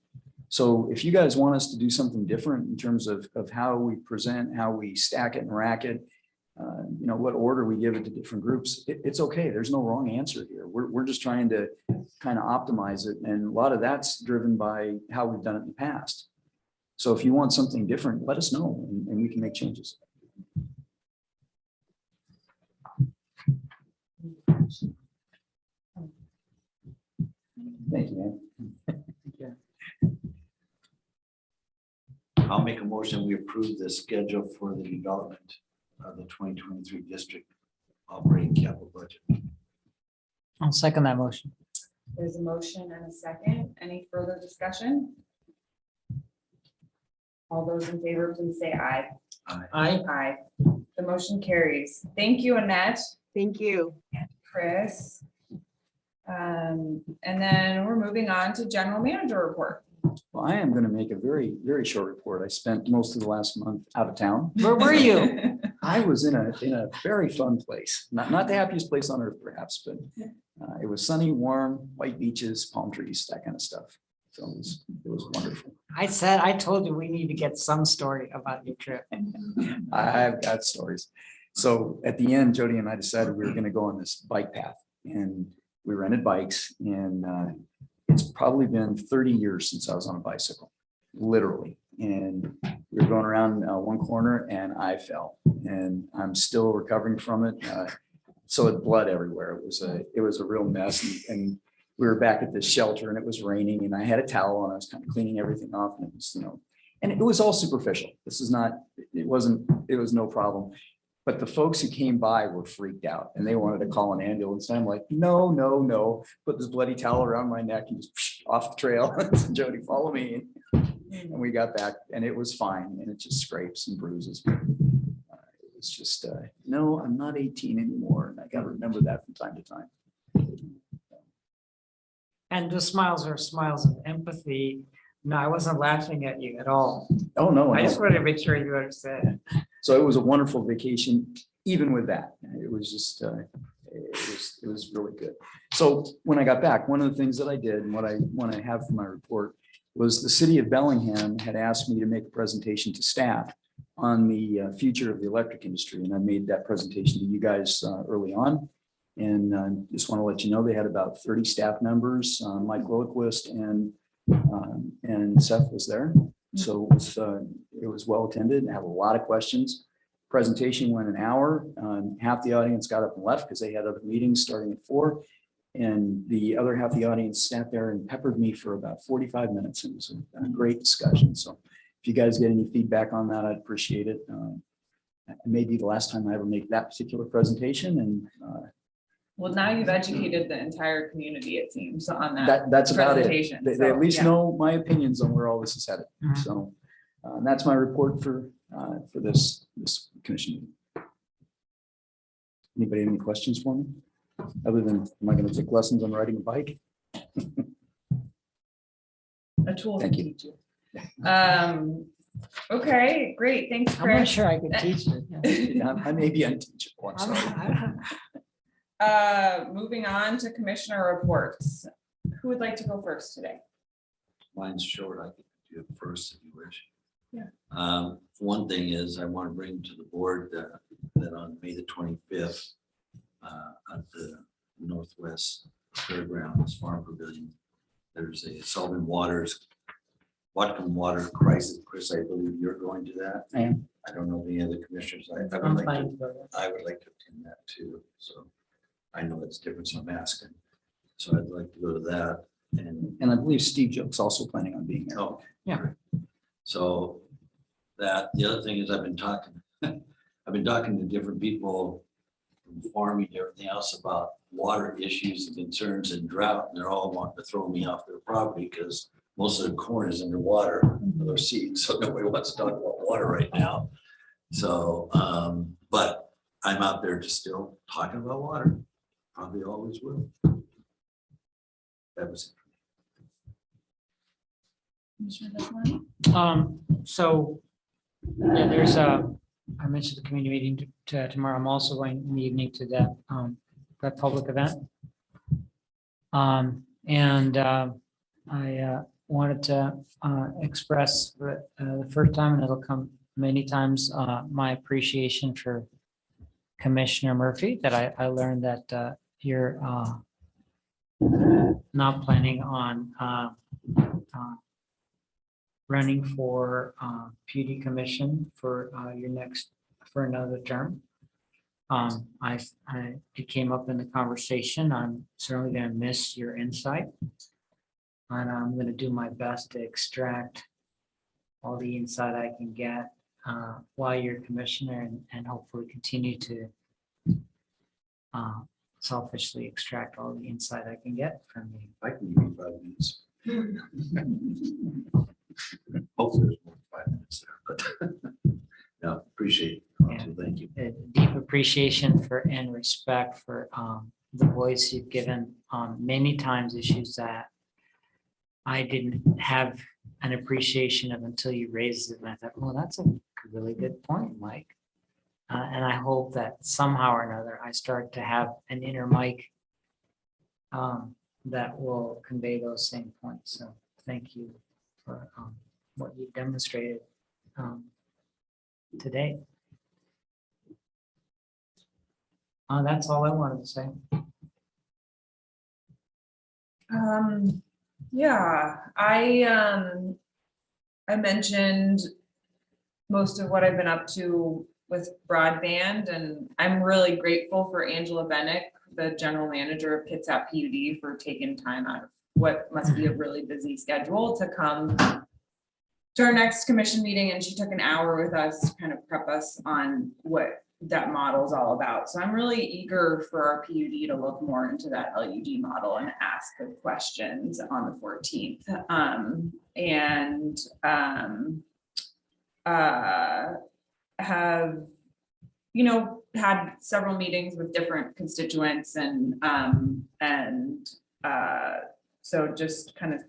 So if you guys want us to do something different in terms of how we present, how we stack it and rack it, you know, what order we give it to different groups, it's okay. There's no wrong answer here. We're just trying to kind of optimize it. And a lot of that's driven by how we've done it in the past. So if you want something different, let us know, and we can make changes. Thank you, man. I'll make a motion, we approve the schedule for the development of the 2023 district operating capital budget. I'll second that motion. There's a motion and a second. Any further discussion? All those in favor, please say aye. Aye. Aye. The motion carries. Thank you, Annette, Thank you. Chris. And then we're moving on to general manager report. Well, I am going to make a very, very short report. I spent most of the last month out of town. Where were you? I was in a very fun place, not the happiest place on earth perhaps, but it was sunny, warm, white beaches, palm trees, that kind of stuff. So it was wonderful. I told you we need to get some story about your trip. I've got stories. So at the end, Jody and I decided we were going to go on this bike path, and we rented bikes, and it's probably been 30 years since I was on a bicycle, literally. And we were going around one corner and I fell, and I'm still recovering from it. So it bled everywhere. It was a real mess. And we were back at this shelter, and it was raining, and I had a towel, and I was kind of cleaning everything off, and it was, you know, and it was all superficial. This is not, it was no problem. But the folks who came by were freaked out, and they wanted to call an ambulance. And I'm like, no, put this bloody towel around my neck and just off the trail. And Jody, follow me. And we got back, and it was fine. And it just scrapes and bruises. It was just, no, I'm not 18 anymore. And I got to remember that from time to time. And the smiles are smiles of empathy. No, I wasn't laughing at you at all. Oh, no. I no. just wanted to make sure you understand. So it was a wonderful vacation, even with that. It was just, it was really good. So when I got back, one of the things that I did, and what I want to have for my report, was the city of Bellingham had asked me to make a presentation to staff on the future of the electric industry. And I made that presentation to you guys early on. And just want to let you know, they had about 30 staff members. Mike Lillquist and Seth was there. So it was well attended and had a lot of questions. Presentation went an hour. Half the audience got up and left because they had other meetings starting at 4. And the other half of the audience sat there and peppered me for about 45 minutes. It was a great discussion. So if you guys get any feedback on that, I'd appreciate it. It may be the last time I ever make that particular presentation. And Well, now you've educated the entire community, it seems, on that. that's about it. presentation. They So, at least yeah. know my opinions on where all this is headed. Mhm. So that's my report for this commission meeting. Anybody have any questions for me? Other than, am I going to take lessons on riding a bike? A tool to Thank you. teach you. Okay, great. Thanks, I'm not Chris. sure I could teach it. I may be unteachable. I'm sorry. Moving on to commissioner reports. Who would like to go first today? Mine's short. I can do it first if you wish. Yeah. One thing is I want to bring to the board that that on May the 25th, at the Northwest Fairgrounds Farm Pavilion, there's a Sullivan Waters, Whatcom Water Crisis. Chris, I believe you're going to that. I am. I don't know the other commissioners. I would I'm like to, fine with it. I would like to attend that too. So I know it's different, so I'm asking. So I'd like to go to that. And I believe Steve Joke's also planning on being there. Oh, Yeah. So that, the other thing is I've been talking to different people from farming and everything else about water issues and concerns and drought, and they're all wanting to throw me off their property because most of the corn is underwater for their seeds, so nobody wants to talk about water right now. So, but I'm out there just still talking about water, probably always will. That was So, yeah, there's I mentioned the community meeting tomorrow. I'm also going in the evening to that public event. I wanted to express for the first time, and it'll come many times, my appreciation for Commissioner Murphy, that I learned that you're not planning on running for PUD commission for for another term. It came up in the conversation. I'm certainly going to miss your insight, and I'm going to do my best to extract all the insight I can get while you're commissioner, and hopefully continue to selfishly extract all the insight I can get from you. I can give you 5 minutes. Hopefully there's more than 5 minutes there, but no, appreciate it. Thank you. A deep appreciation for and respect for the voice you've given on many times issues that I didn't have an appreciation of until you raised it. And I thought, well, that's a really good point, Mike. And I hope that somehow or another I start to have an inner Mike that will convey those same points. So thank you for what you demonstrated today. That's all I wanted to say. Yeah, I mentioned most of what I've been up to with broadband, and I'm really grateful for Angela Bennick, the general manager of Kitsap PUD, for taking time out of what must be a really busy schedule to come to our next commission meeting. And she took an hour with us to kind of prep us on what that model is all about. So I'm really eager for our PUD to look more into that LUD model and ask good questions on the 14th. Have, had several meetings with different constituents, and so just kind of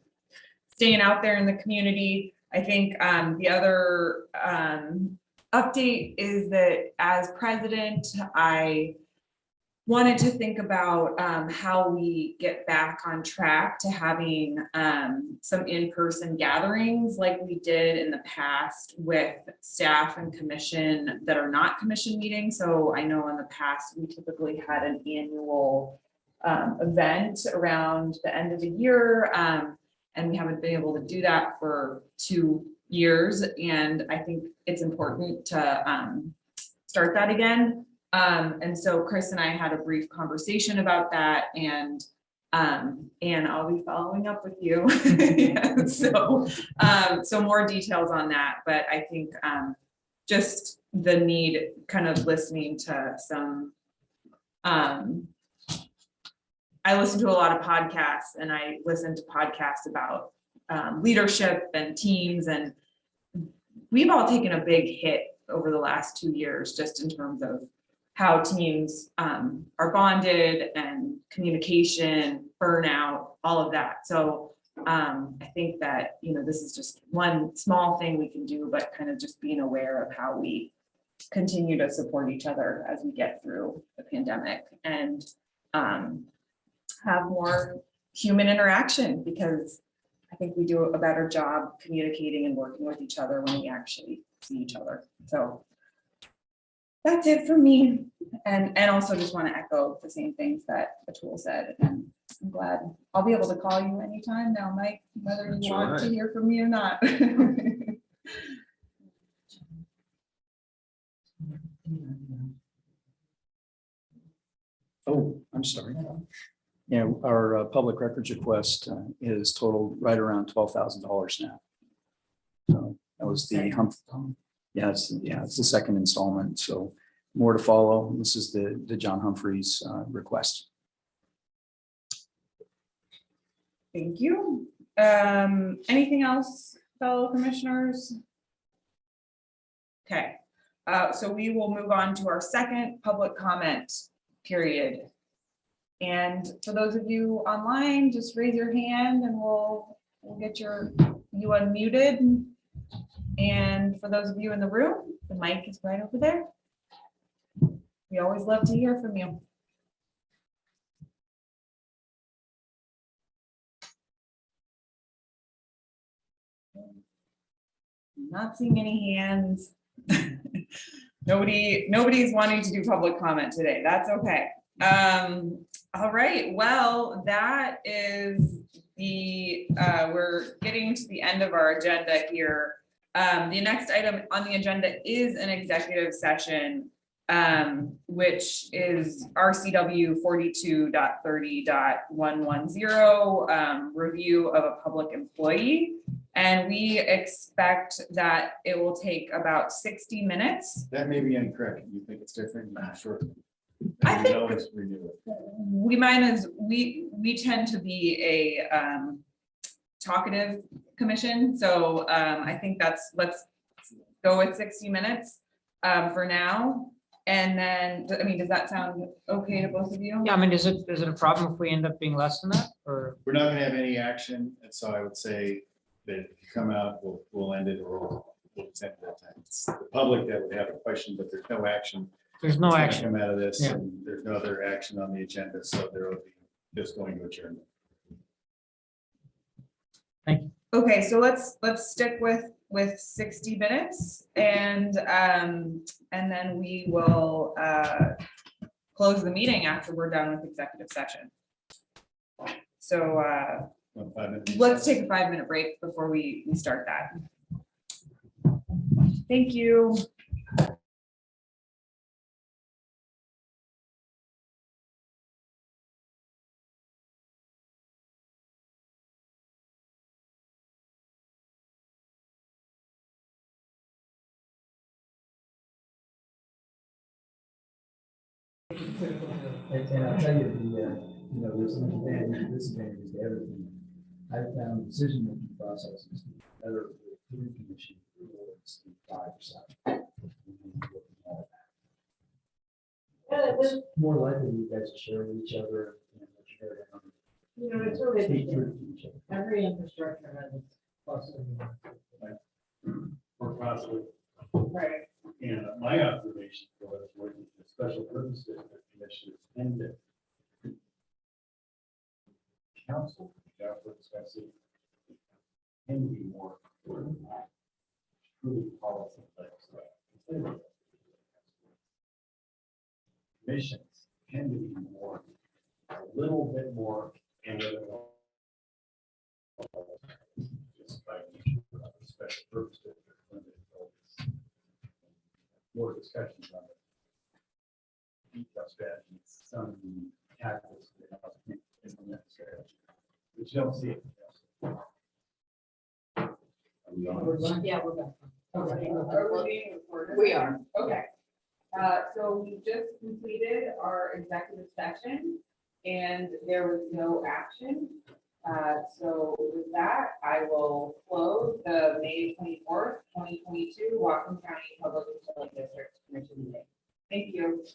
staying out there in the community. I think the other update is that as president, I wanted to think about how we get back on track to having some in-person gatherings like we did in the past with staff and commission that are not commission meetings. So I know in the past, we typically had an annual event around the end of the year, and we haven't been able to do that for 2 years. And I think it's important to start that again. And so Chris and I had a brief conversation about that, and I'll be following up with you. Yeah, so more details on that, but I think just the need, kind of listening to some, I listen to a lot of podcasts, and I listen to podcasts about leadership and teams, and we've all taken a big hit over the last 2 years, just in terms of how teams are bonded and communication, burnout, all of that. So I think that, this is just one small thing we can do, but kind of just being aware of how we continue to support each other as we get through the pandemic, and have more human interaction, because I think we do a better job communicating and working with each other when we actually see each other. So That's it for me. And also just want to echo the same things that Atul said. And I'm glad I'll be able to call you anytime now, Mike, whether That's you want to right. hear from me or not. Oh, I'm sorry. Yeah, our public records request is totaled right around $12,000 now. So that was the it's the second installment. So more to follow. This is the John Humphreys request. Thank you. Anything else, fellow commissioners? Okay, so we will move on to our second public comment period. And for those of you online, just raise your hand and we'll get you unmuted. And for those of you in the room, the mic is right over there. We always love to hear from you. Not seeing any hands. Nobody's wanting to do public comment today. That's okay. All right, well, that is we're getting to the end of our agenda here. The next item on the agenda is an executive session, which is RCW 42.30.110, review of a public employee. And we expect that it will take about 60 minutes. That may be incorrect. You think it's different? Not sure. I We think- always renew it. We tend to be a talkative commission, so I think let's go with 60 minutes for now. And then, I mean, does that sound okay to both of you? Yeah, I mean, is it a problem if we end up being less than that, or? We're not gonna have any action, and so I would say that if you come out, we'll end it, or we'll send it that time. It's the public that would have a question, but there's no action. There's no that's gonna action. Come out of this, Yeah. and there's no other action on the agenda, so there will be just going to adjourn. Okay, so let's stick with 60 minutes and then we will close the meeting after we're done with executive session. So 5 minutes. let's take a 5-minute break before we start that. Thank you. And I'll tell you, there's some advantages and disadvantages to everything. I found decision-making processes better with the commission rewards than 5%. It's more likely you guys to share with each other and what you're hearing on. It's really Speak through to each other. every infrastructure has its pluses and minuses. Or possibly. Right. And my observation was working with the special purpose district commissioners and the council, especially, can be more truly policy types. Commissions tend to be more, a little bit more analytical. Just by nature of the special purpose district, limited focus. More discussions on it. Detail strategies, some tactics, implement strategy, which you don't see it. We're done. Yeah, we're done. Are we being recorded? We are. Okay. So we just completed our executive session and there was no action. So with that, I will close the May 24th, 2022 Whatcom County Public Utility District Commission meeting. Thank you.